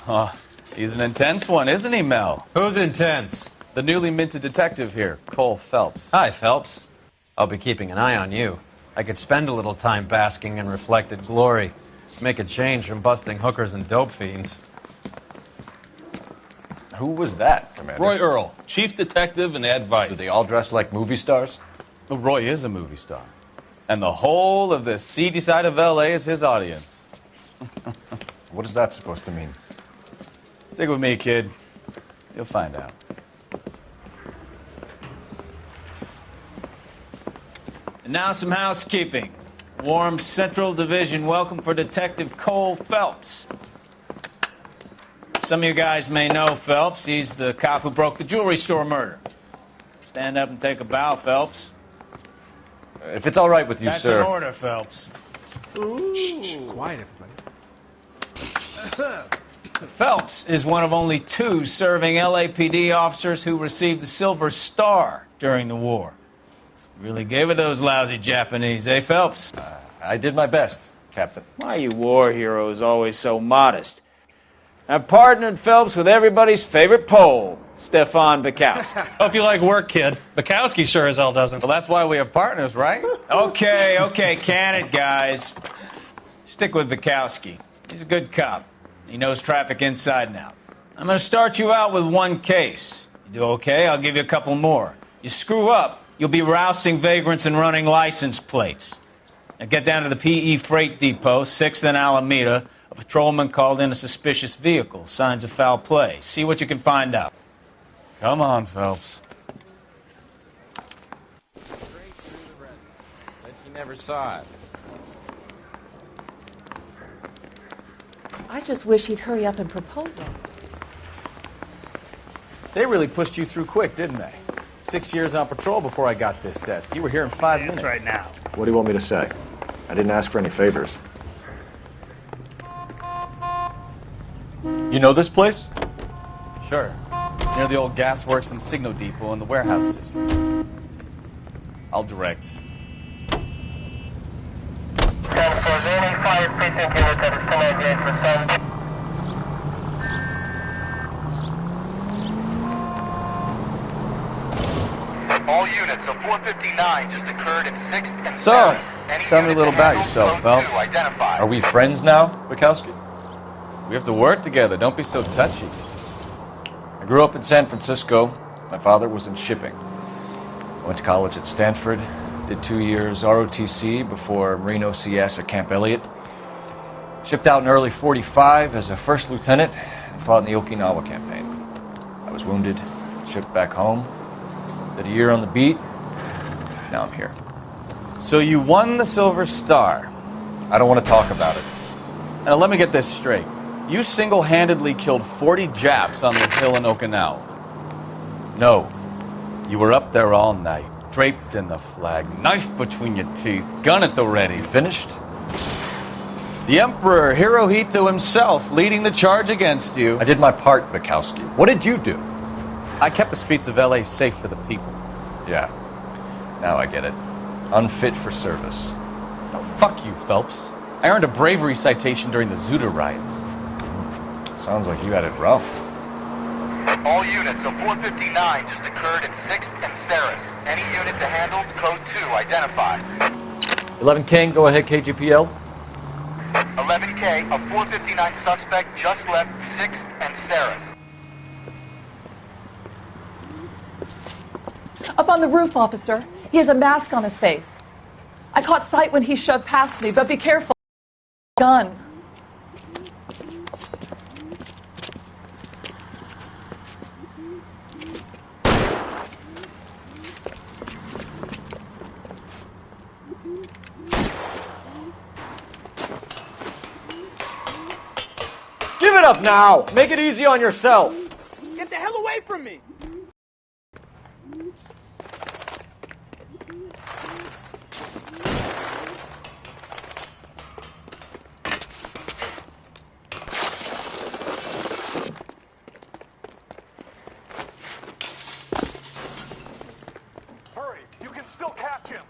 Oh, he's an intense one, isn't he, Mel? Who's intense? The newly minted detective here, Cole Phelps. Hi, Phelps. I'll be keeping an eye on you. I could spend a little time basking in reflected glory. Make a change from busting hookers and dope fiends. Who was that, Commander? Roy Earl, chief detective and advice. Do they all dress like movie stars? Well, Roy is a movie star. And the whole of the seedy side of L.A. is his audience. What is that supposed to mean? Stick with me, kid. You'll find out. And now some housekeeping. Warm Central Division welcome for Detective Cole Phelps. Some of you guys may know Phelps. He's the cop who broke the jewelry store murder. Stand up and take a bow, Phelps. If it's all right with you, That's sir. That's an order, Phelps. Shh, quiet, everybody. Phelps is one of only 2 serving LAPD officers who received the Silver Star during the war. Really gave it those lousy Japanese, eh, Phelps? I did my best, Captain. Why are you war heroes always so modest? I've partnered Phelps with everybody's favorite Pole, Stefan Bukowski. Hope you like work, kid. Bukowski sure as hell doesn't. Well, that's why we have partners, right? Okay, can it, guys. Stick with Bukowski. He's a good cop. He knows traffic inside and out. I'm going to start you out with 1 case. You do okay, I'll give you a couple more. You screw up, you'll be rousting vagrants and running license plates. Now get down to the PE Freight Depot, 6th and Alameda. A patrolman called in a suspicious vehicle. Signs of foul play. See what you can find out. Come on, Phelps. Said she never saw it. I just wish he'd hurry up and propose it. They really pushed you through quick, didn't they? 6 years on patrol before I got this desk. You were here in 5 minutes. Right now. What do you want me to say? I didn't ask for any favors. You know this place? Sure. Near the old gasworks and signal depot in the warehouse district. I'll direct. All units, a 459 just occurred in 6th and So, 7th. tell me a little about yourself, Phelps. Are we friends now, Bukowski? We have to work together. Don't be so touchy. I grew up in San Francisco. My father was in shipping. I went to college at Stanford, did 2 years ROTC before Marine OCS at Camp Elliott. Shipped out in early '45 as a first lieutenant and fought in the Okinawa campaign. I was wounded, shipped back home, did a year on the beat. Now I'm here. So you won the Silver Star. I don't want to talk about it. Now let me get this straight. You single-handedly killed 40 Japs on this hill in Okinawa. No. You were up there all night, draped in the flag, knife between your teeth, gun at the ready. You finished? The Emperor Hirohito himself leading the charge against you. I did my part, Bukowski. What did you do? I kept the streets of L.A. safe for the people. Yeah. Now I get it. Unfit for service. No, fuck you, Phelps. I earned a bravery citation during the Zuda riots. Sounds like you had it rough. All units, a 459 just occurred in 6th and Saris. Any unit to handle, code 2, identify. 11 King, go ahead, KGPL. 11K, a 459 suspect just left 6th and Saris. Up on the roof, officer. He has a mask on his face. I caught sight when he shoved past me, but be careful. Gun. Give it up now! Make it easy on yourself! Get the hell away from me! Hurry, you can still catch him.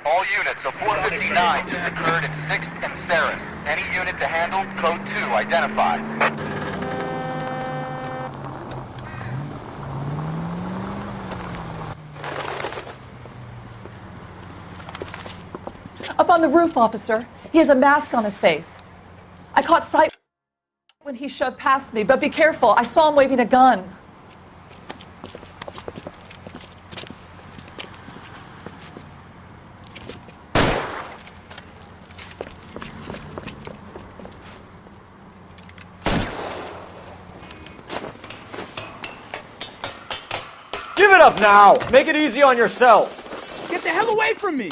All units, a 459 just occurred in 6th and Saris. Any unit to handle, code 2, identify. Up on the roof, officer. He has a mask on his face. I caught sight when he shoved past me, but be careful. I saw him waving a gun. Give it up now! Make it easy on yourself! Get the hell away from me!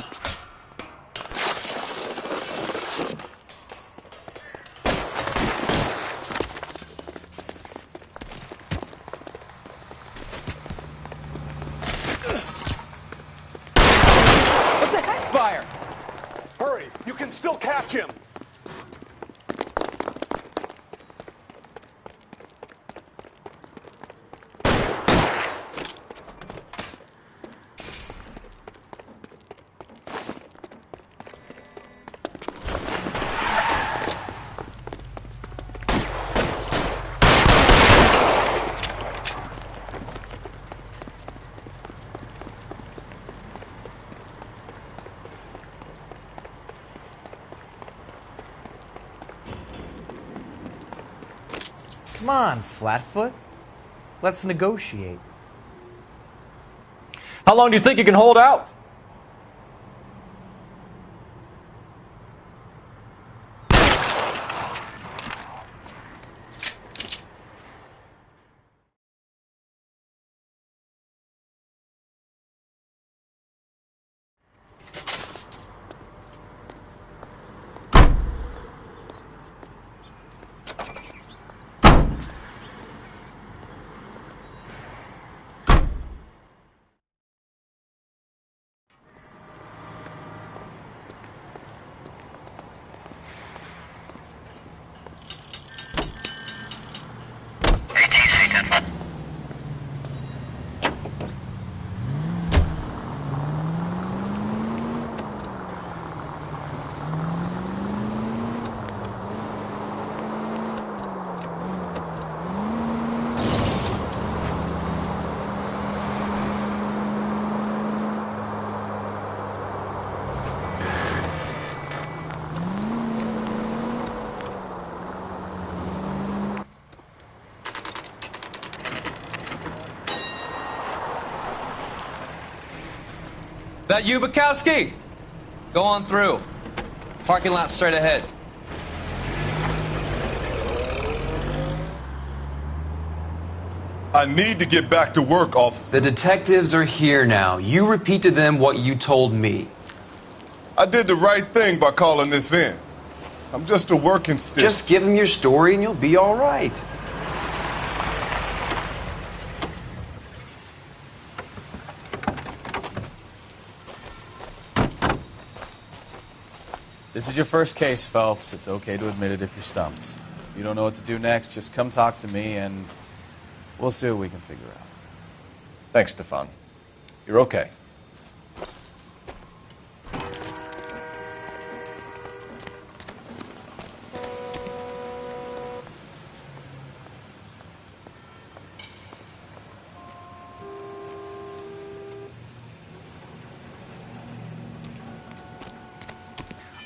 What the heck? Fire! Hurry, you can still catch him! Come on, Flatfoot. Let's negotiate. How long do you think you can hold out? That you, Bukowski? Go on through. Parking lot straight ahead. I need to get back to work, officer. The detectives are here now. You repeat to them what you told me. I did the right thing by calling this in. I'm just a working stiff. Just give them your story and you'll be all right. This is your first case, Phelps. It's okay to admit it if you're stumped. If you don't know what to do next, just come talk to me and we'll see what we can figure out. Thanks, Stefan. You're okay.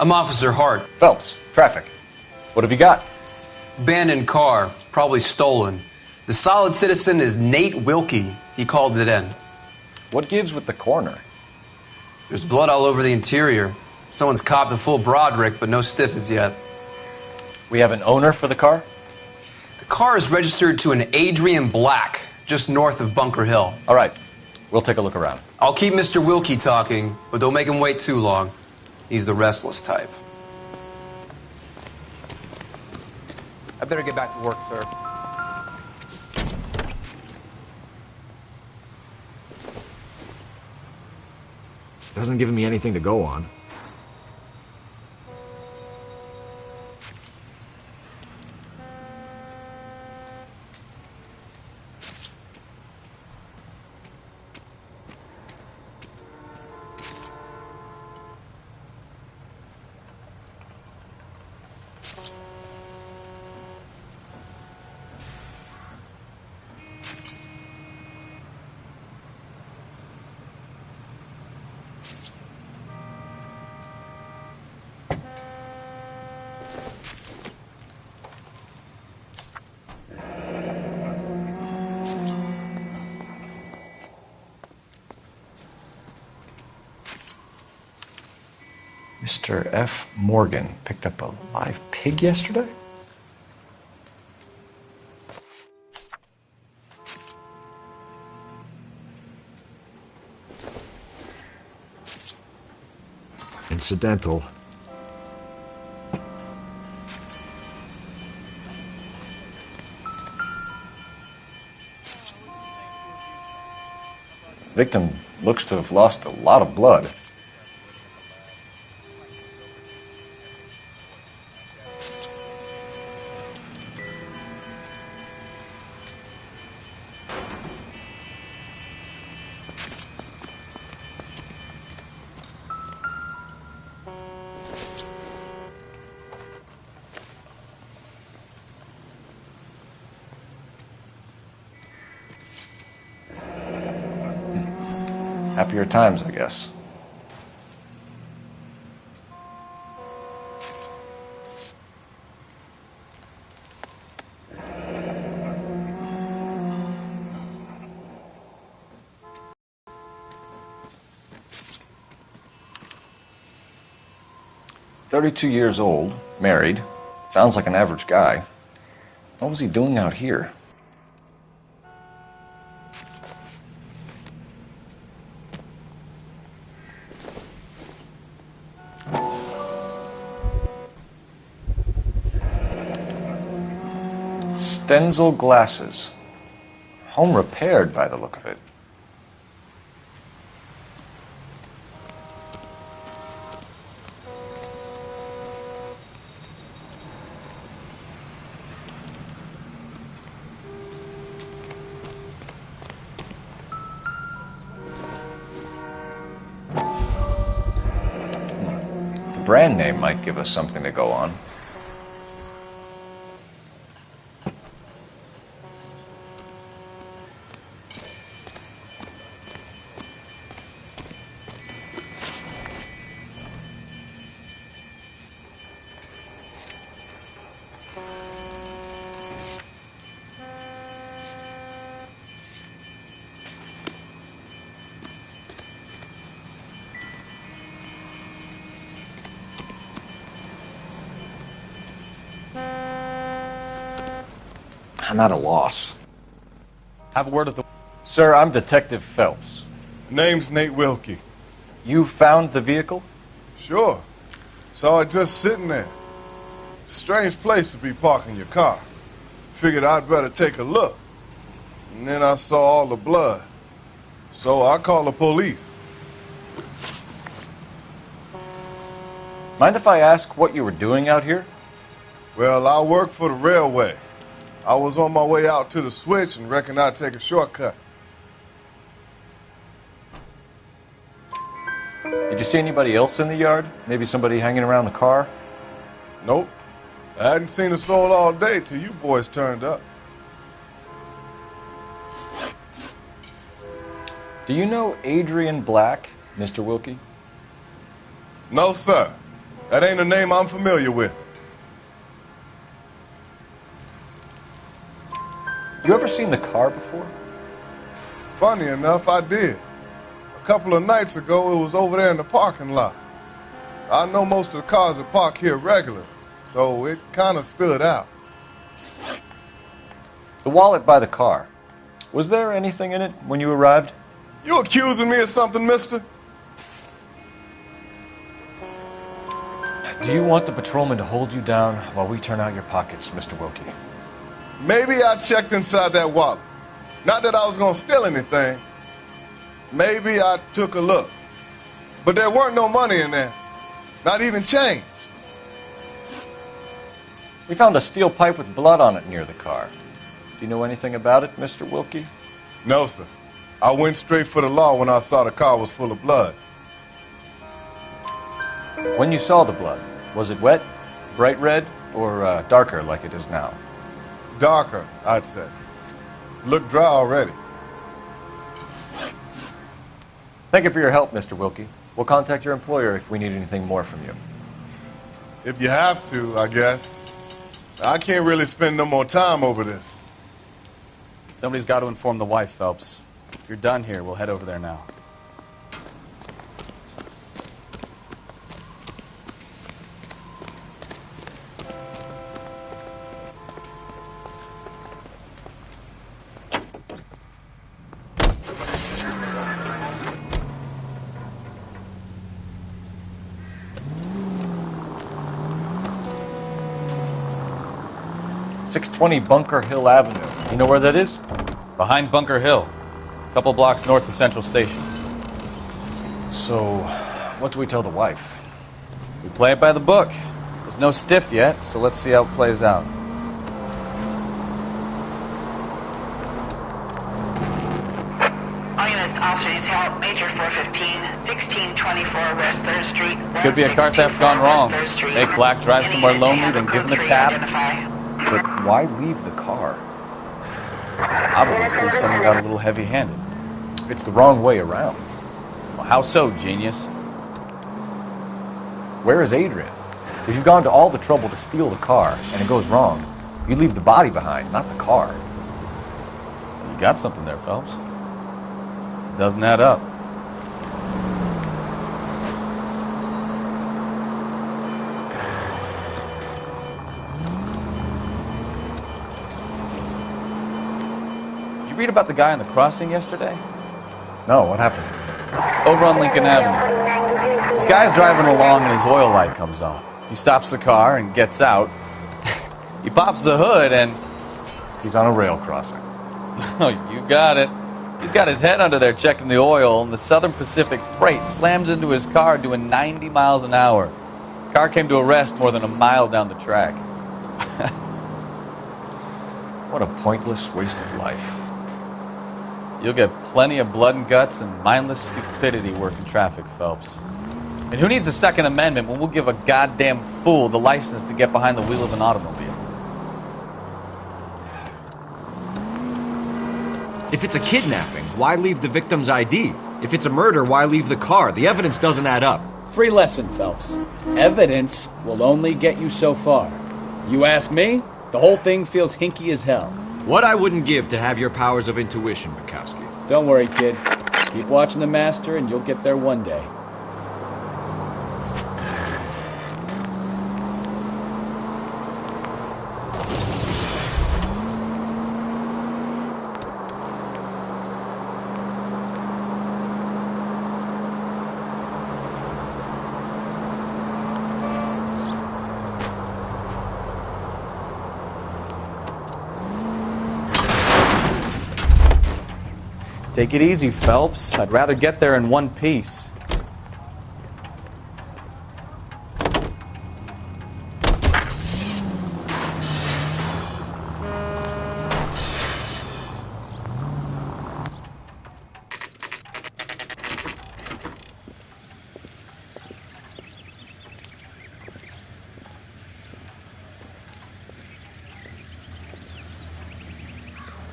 I'm Officer Hart. Phelps, traffic. What have you got? Abandoned car, probably stolen. The solid citizen is Nate Wilkie. He called it in. What gives with the coroner? There's blood all over the interior. Someone's copped a full Broderick, but no stiff as yet. We have an owner for the car? The car is registered to an Adrian Black, just north of Bunker Hill. All right. We'll take a look around. I'll keep Mr. Wilkie talking, but don't make him wait too long. He's the restless type. I better get back to work, sir. Doesn't give me anything to go on. Mr. F. Morgan picked up a live pig yesterday? Incidental. Victim looks to have lost a lot of blood. Happier times, I guess. "32 years old, married. Sounds like an average guy. What was he doing out here?" Stenzel glasses. Home repaired by the look of it. The brand name might give us something to go on. I'm at a loss. Have a word with the... Sir, I'm Detective Phelps. Name's Nate Wilkie. You found the vehicle? Sure. Saw it just sitting there. Strange place to be parking your car. Figured I'd better take a look. And then I saw all the blood. So I called the police. Mind if I ask what you were doing out here? Well, I work for the railway. I was on my way out to the switch and reckoned I'd take a shortcut. Did you see anybody else in the yard? Maybe somebody hanging around the car? Nope. I hadn't seen a soul all day till you boys turned up. Do you know Adrian Black, Mr. Wilkie? No, sir. That ain't a name I'm familiar with. You ever seen the car before? Funny enough, I did. A couple of nights ago, it was over there in the parking lot. I know most of the cars that park here regular, so it kind of stood out. The wallet by the car. Was there anything in it when you arrived? You accusing me of something, mister? Do you want the patrolman to hold you down while we turn out your pockets, Mr. Wilkie? Maybe I checked inside that wallet. Not that I was going to steal anything. Maybe I took a look. But there weren't no money in there. Not even change. We found a steel pipe with blood on it near the car. Do you know anything about it, Mr. Wilkie? No, sir. I went straight for the law when I saw the car was full of blood. When you saw the blood, was it wet, bright red, or darker like it is now? Darker, I'd say. Looked dry already. Thank you for your help, Mr. Wilkie. We'll contact your employer if we need anything more from you. If you have to, I guess. I can't really spend no more time over this. Somebody's got to inform the wife, Phelps. If you're done here, we'll head over there now. .620 Bunker Hill Avenue. You know where that is? Behind Bunker Hill. A couple blocks north of Central Station. So, what do we tell the wife? We play it by the book. There's no stiff yet, so let's see how it plays out. All units, officers help. Major 415, 1624 West 3rd Street. Could be a car theft gone wrong. Make Black drive somewhere lonely, then give him a tap. But why leave the car? Obviously, someone got a little heavy-handed. It's the wrong way around. Well, how so, genius? Where is Adrian? If you've gone to all the trouble to steal the car and it goes wrong, you leave the body behind, not the car. You got something there, Phelps. It doesn't add up. Read about the guy on the crossing yesterday? No, what happened? Over on Lincoln Avenue. This guy's driving along and his oil light comes on. He stops the car and gets out. He pops the hood and... He's on a rail crossing. Oh, you got it. He's got his head under there checking the oil, and the Southern Pacific Freight slams into his car doing 90 miles an hour. The car came to a rest more than a mile down the track. What a pointless waste of life. You'll get plenty of blood and guts and mindless stupidity working traffic, Phelps. And who needs a Second Amendment when we'll give a goddamn fool the license to get behind the wheel of an automobile? If it's a kidnapping, why leave the victim's ID? If it's a murder, why leave the car? The evidence doesn't add up. Free lesson, Phelps. Evidence will only get you so far. You ask me, the whole thing feels hinky as hell. What I wouldn't give to have your powers of intuition, Bukowski. Don't worry, kid. Keep watching the master and you'll get there one day. Take it easy, Phelps. I'd rather get there in one piece.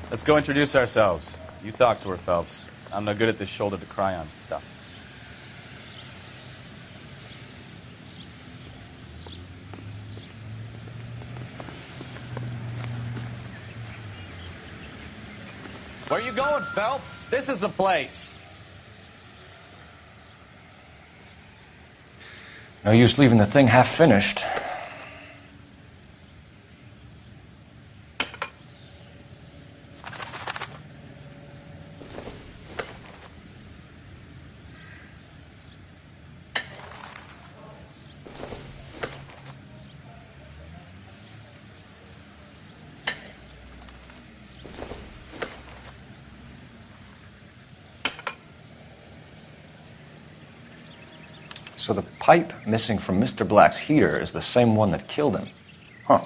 Let's go introduce ourselves. You talk to her, Phelps. I'm no good at this shoulder to cry on stuff. Where you going, Phelps? This is the place. No use leaving the thing half finished. So the pipe missing from Mr. Black's heater is the same one that killed him. Huh.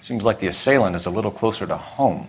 Seems like the assailant is a little closer to home.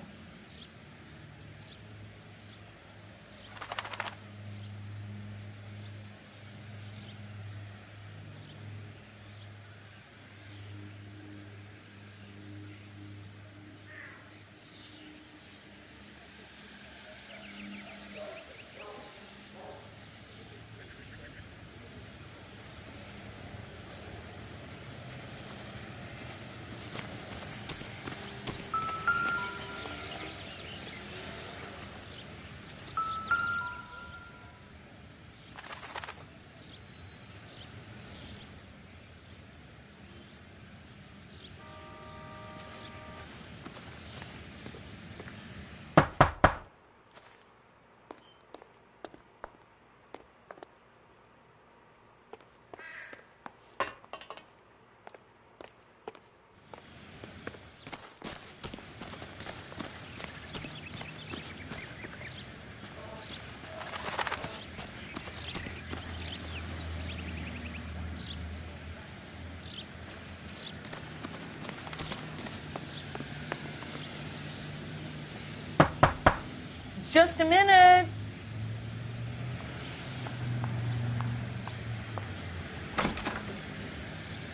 Just a minute.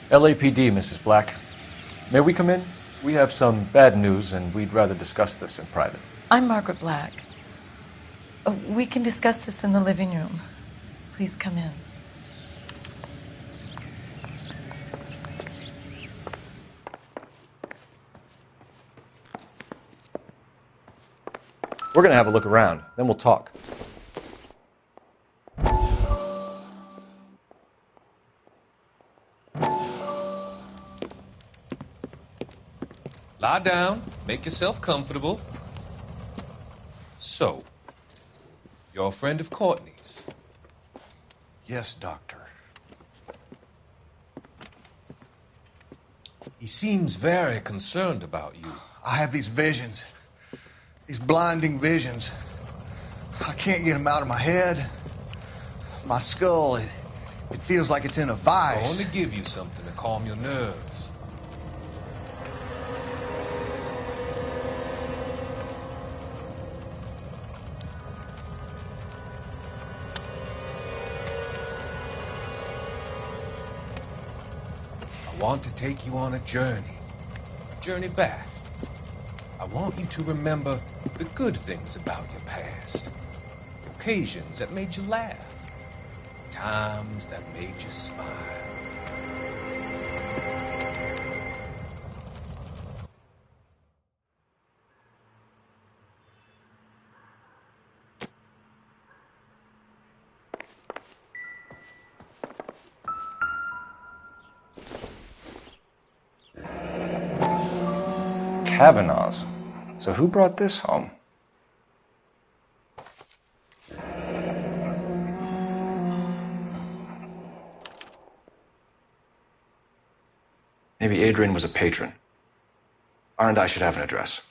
LAPD, Mrs. Black. May we come in? We have some bad news, and we'd rather discuss this in private. I'm Margaret Black. We can discuss this in the living room. Please come in. We're going to have a look around, then we'll talk. Lie down, make yourself comfortable. So, you're a friend of Courtney's? Yes, Doctor. He seems very concerned about you. I have these visions. These blinding visions. I can't get them out of my head. My skull, it feels like it's in a vice. I want to give you something to calm your nerves. I want to take you on a journey back. I want you to remember the good things about your past, occasions that made you laugh, times that made you smile. Kavanaugh's. So who brought this home? Maybe Adrian was a patron. R&I should have an address.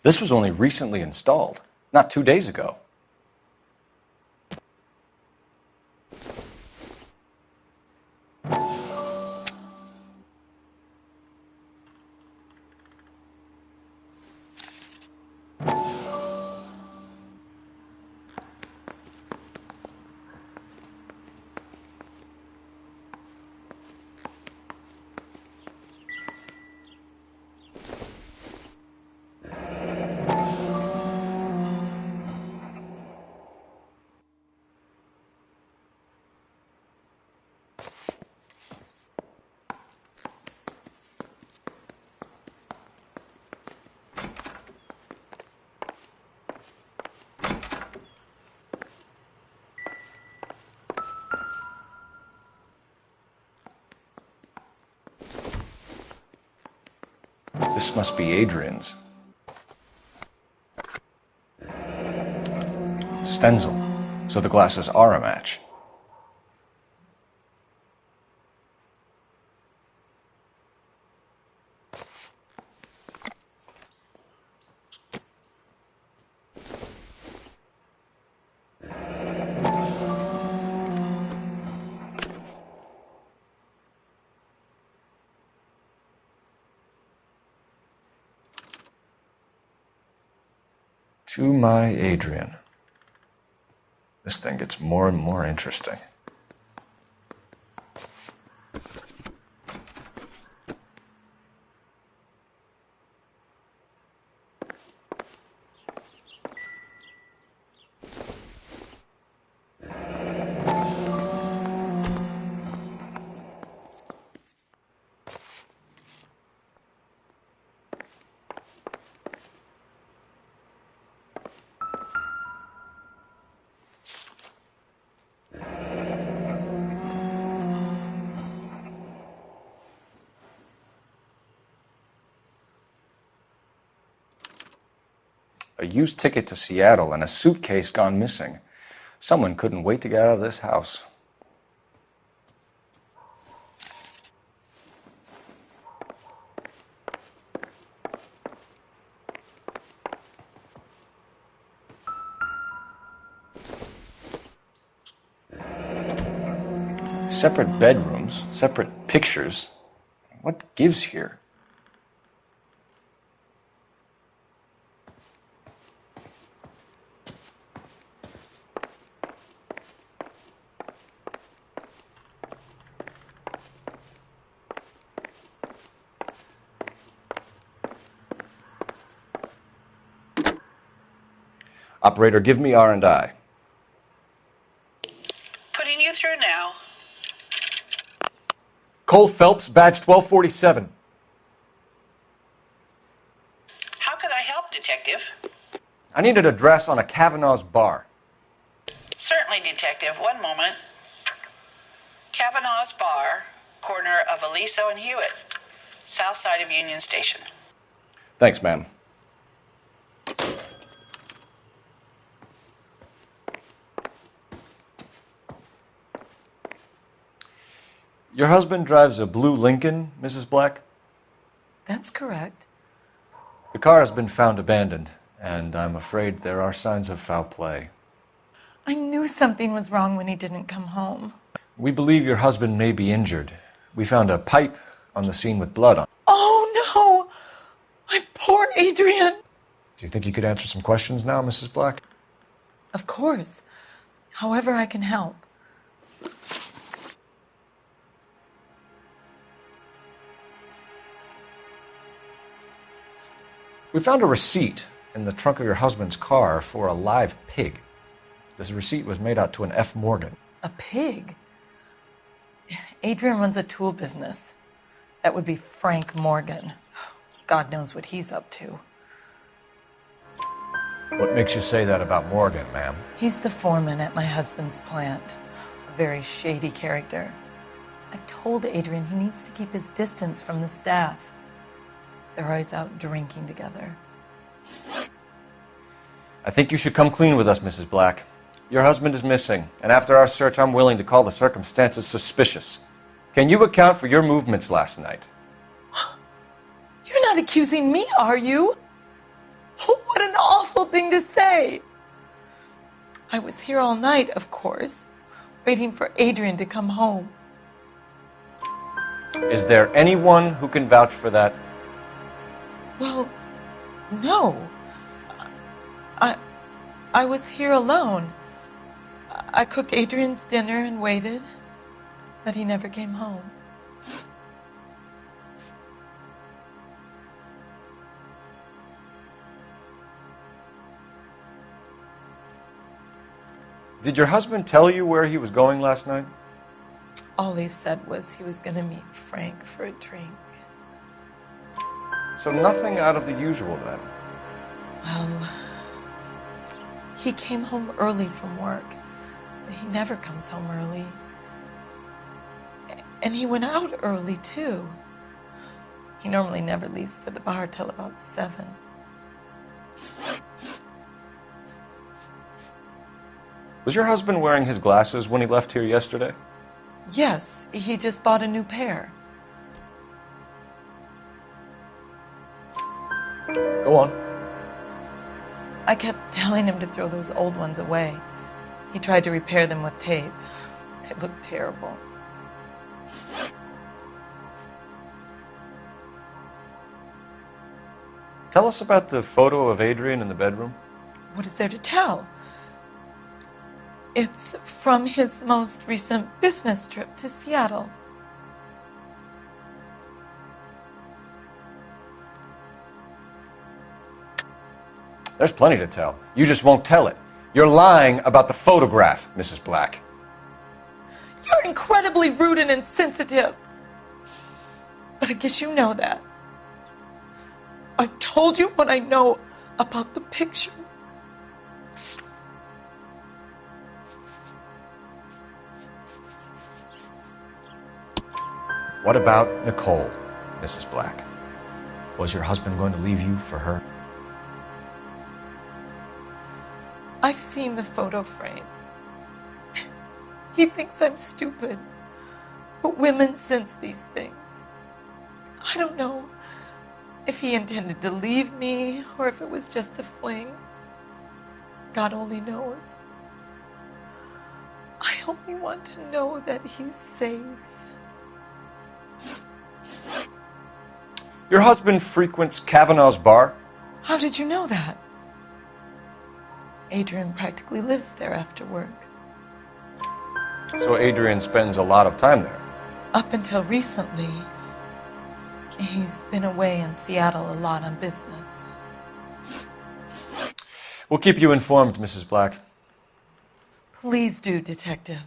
This was only recently installed, not 2 days ago. This must be Adrian's. Stenzel. So the glasses are a match. To my Adrian. This thing gets more and more interesting. A used ticket to Seattle and a suitcase gone missing. Someone couldn't wait to get out of this house. Separate bedrooms, separate pictures. What gives here? Operator, give me R&I. Putting you through now. Cole Phelps, badge 1247. How could I help, Detective? I need an address on a Kavanaugh's bar. Certainly, Detective. One moment. Kavanaugh's Bar, corner of Aliso and Hewitt, south side of Union Station. Thanks, ma'am. Your husband drives a blue Lincoln, Mrs. Black? That's correct. The car has been found abandoned, and I'm afraid there are signs of foul play. I knew something was wrong when he didn't come home. We believe your husband may be injured. We found a pipe on the scene with blood on it. Oh, no! My poor Adrian! Do you think you could answer some questions now, Mrs. Black? Of course. However I can help. We found a receipt in the trunk of your husband's car for a live pig. This receipt was made out to an F. Morgan. A pig? Adrian runs a tool business. That would be Frank Morgan. God knows what he's up to. What makes you say that about Morgan, ma'am? He's the foreman at my husband's plant. A very shady character. I've told Adrian he needs to keep his distance from the staff. They're always out drinking together. I think you should come clean with us, Mrs. Black. Your husband is missing, and after our search, I'm willing to call the circumstances suspicious. Can you account for your movements last night? You're not accusing me, are you? What an awful thing to say. I was here all night, of course, waiting for Adrian to come home. Is there anyone who can vouch for that? Well, no. I was here alone. I cooked Adrian's dinner and waited, but he never came home. Did your husband tell you where he was going last night? All he said was he was going to meet Frank for a drink. So nothing out of the usual then? Well, he came home early from work. He never comes home early. And he went out early, too. He normally never leaves for the bar till about 7. Was your husband wearing his glasses when he left here yesterday? Yes, he just bought a new pair. Go on. I kept telling him to throw those old ones away. He tried to repair them with tape. They looked terrible. Tell us about the photo of Adrian in the bedroom. What is there to tell? It's from his most recent business trip to Seattle. There's plenty to tell. You just won't tell it. You're lying about the photograph, Mrs. Black. You're incredibly rude and insensitive. But I guess you know that. I've told you what I know about the picture. What about Nicole, Mrs. Black? Was your husband going to leave you for her? I've seen the photo frame. He thinks I'm stupid. But women sense these things. I don't know if he intended to leave me or if it was just a fling. God only knows. I only want to know that he's safe. Your husband frequents Kavanaugh's bar? How did you know that? Adrian practically lives there after work. So Adrian spends a lot of time there. Up until recently, he's been away in Seattle a lot on business. We'll keep you informed, Mrs. Black. Please do, Detective.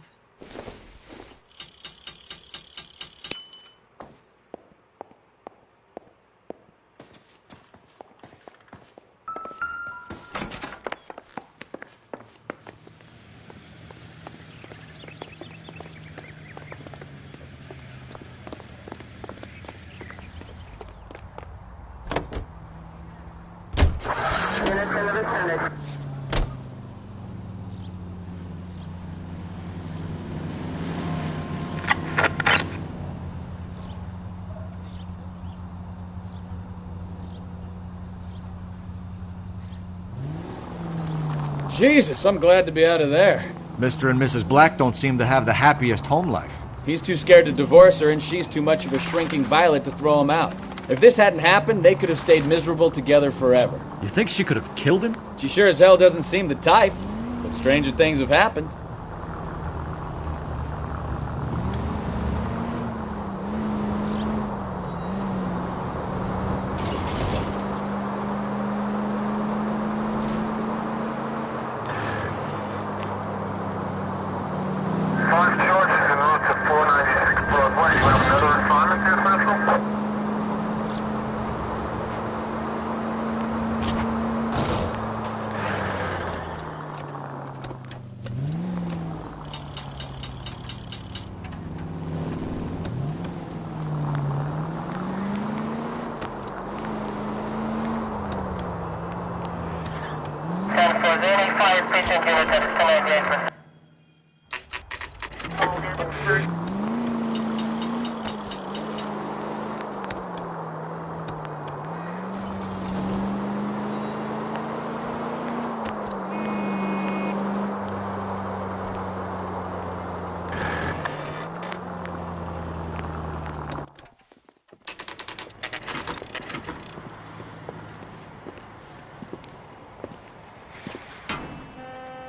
Jesus, I'm glad to be out of there. Mr. and Mrs. Black don't seem to have the happiest home life. He's too scared to divorce her, and she's too much of a shrinking violet to throw him out. If this hadn't happened, they could have stayed miserable together forever. You think she could have killed him? She sure as hell doesn't seem the type, but stranger things have happened.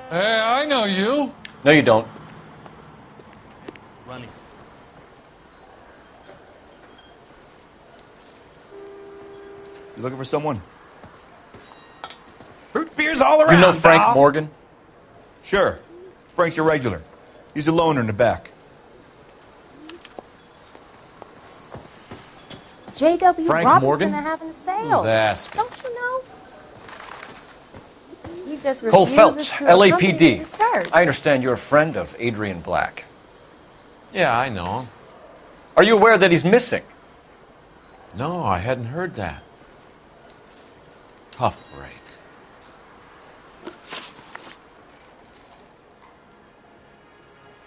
Hey, I know you. No, you don't. Running. You looking for someone? Root beers all around. You know Frank pal. Morgan? Sure. Frank's your regular. He's a loner in the back. J.W. Frank Robinson Morgan? are having a sale. Who's asking? Don't you know? He just Cole refuses Phelps, to accompany LAPD. me to church. I understand you're a friend of Adrian Black. Yeah, I know him. Are you aware that he's missing? No, I hadn't heard that. Tough break.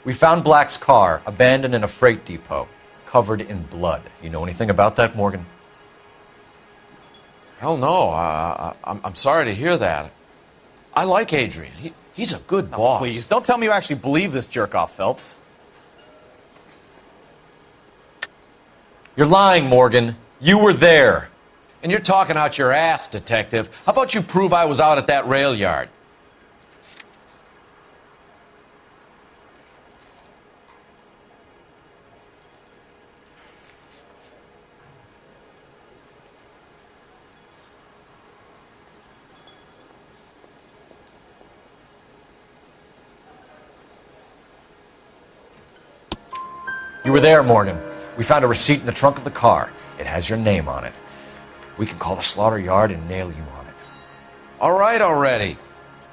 We found Black's car abandoned in a freight depot, covered in blood. You know anything about that, Morgan? Hell no. I'm sorry to hear that. I like Adrian. He's a good boss. Please, don't tell me you actually believe this jerk-off, Phelps. You're lying, Morgan. You were there. And you're talking out your ass, detective. How about you prove I was out at that rail yard? You were there, Morgan. We found a receipt in the trunk of the car. It has your name on it. We can call the slaughter yard and nail you on it. All right already.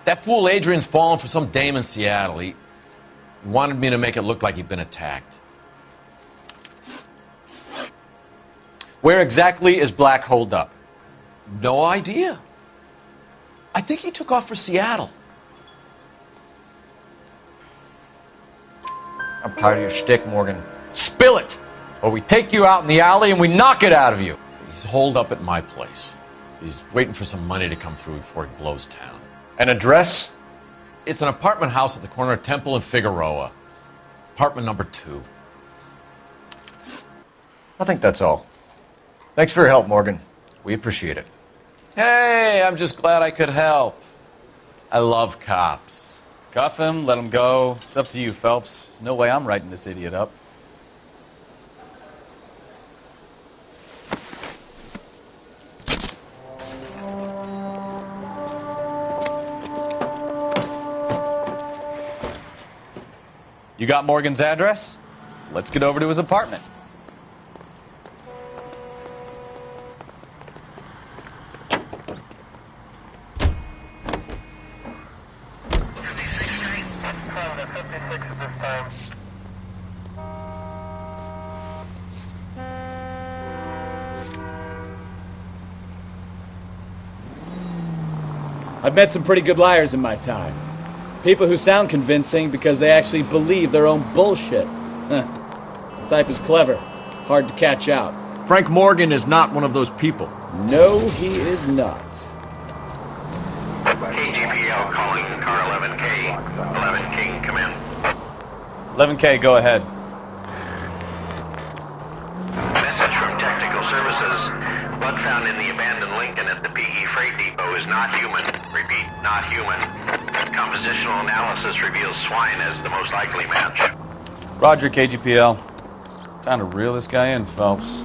That fool Adrian's fallen for some dame in Seattle. He wanted me to make it look like he'd been attacked. Where exactly is Black holed up? No idea. I think he took off for Seattle. tired of your shtick, Morgan. Spill it! Or we take you out in the alley and we knock it out of you. He's holed up at my place. He's waiting for some money to come through before he blows town. An address? It's an apartment house at the corner of Temple and Figueroa. Apartment number 2. I think that's all. Thanks for your help, Morgan. We appreciate it. Hey, I'm just glad I could help. I love cops. Cuff him, let him go. It's up to you, Phelps. There's no way I'm writing this idiot up. You got Morgan's address? Let's get over to his apartment. I've met some pretty good liars in my time. People who sound convincing because they actually believe their own bullshit. The type is clever, hard to catch out. Frank Morgan is not one of those people. No, he is not. KGPL calling car 11K. 11K, come in. 11K, go ahead. Message from Technical Services. Blood found in the abandoned Lincoln at the PE Freight Depot is not human. Repeat, not human. Compositional analysis reveals swine as the most likely match. Roger, KGPL. Time to reel this guy in, Phelps.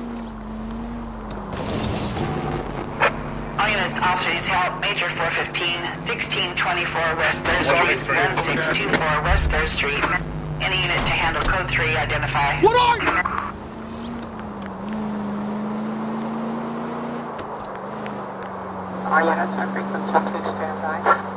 All units, officers help. Major 415, 1624 West 3rd Street, 1624 West 3rd Street. Any unit to handle code 3, identify. What are you? All units are frequency 2, stand by.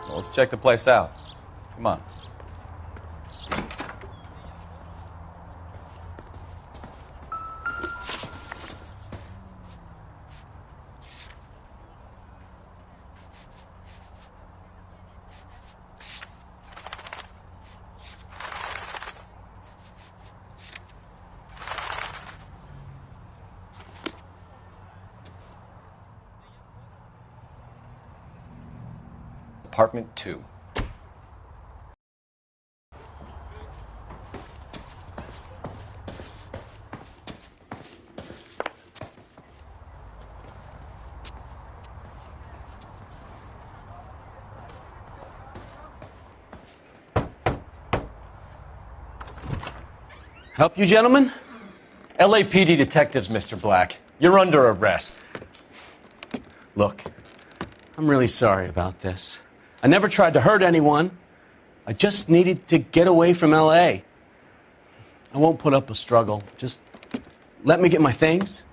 Well, let's check the place out. Come on. Apartment 2. Help you, gentlemen? LAPD detectives, Mr. Black. You're under arrest. Look, I'm really sorry about this. I never tried to hurt anyone. I just needed to get away from L.A. I won't put up a struggle. Just let me get my things.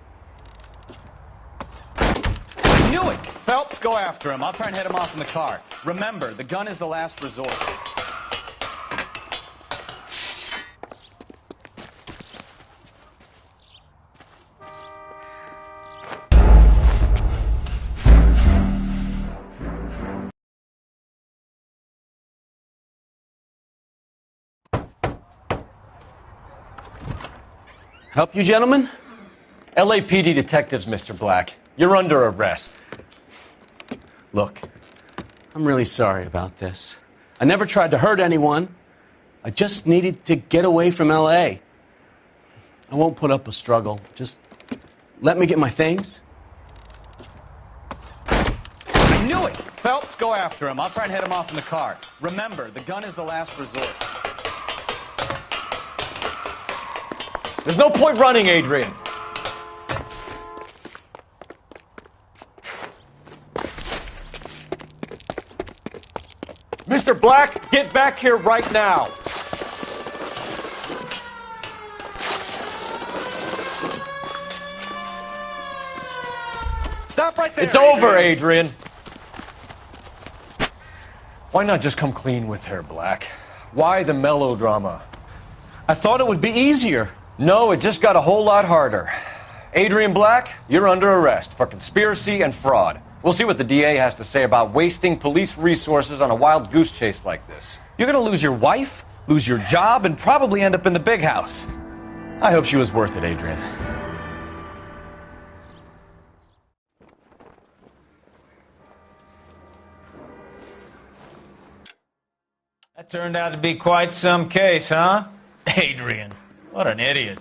I knew it! Phelps, go after him. I'll try and hit him off in the car. Remember, the gun is the last resort. Help you, gentlemen? LAPD detectives, Mr. Black. You're under arrest. Look, I'm really sorry about this. I never tried to hurt anyone. I just needed to get away from L.A. I won't put up a struggle. Just let me get my things. I knew it! Phelps, go after him. I'll try and hit him off in the car. Remember, the gun is the last resort. There's no point running, Adrian. Mr. Black, get back here right now. Stop right there. It's over, Adrian. Why not just come clean with her, Black? Why the melodrama? I thought it would be easier. No, it just got a whole lot harder. Adrian Black, you're under arrest for conspiracy and fraud. We'll see what the DA has to say about wasting police resources on a wild goose chase like this. You're going to lose your wife, lose your job, and probably end up in the big house. I hope she was worth it, Adrian. That turned out to be quite some case, huh? Adrian, what an idiot.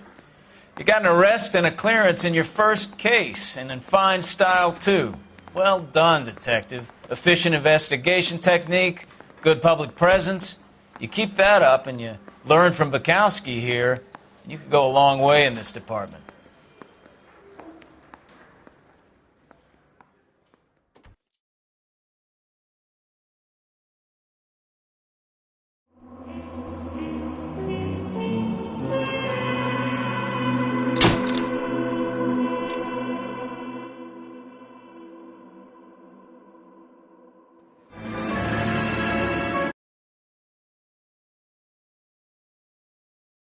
You got an arrest and a clearance in your first case, and in fine style, too. Well done, detective. Efficient investigation technique, good public presence. You keep that up and you learn from Bukowski here, and you could go a long way in this department.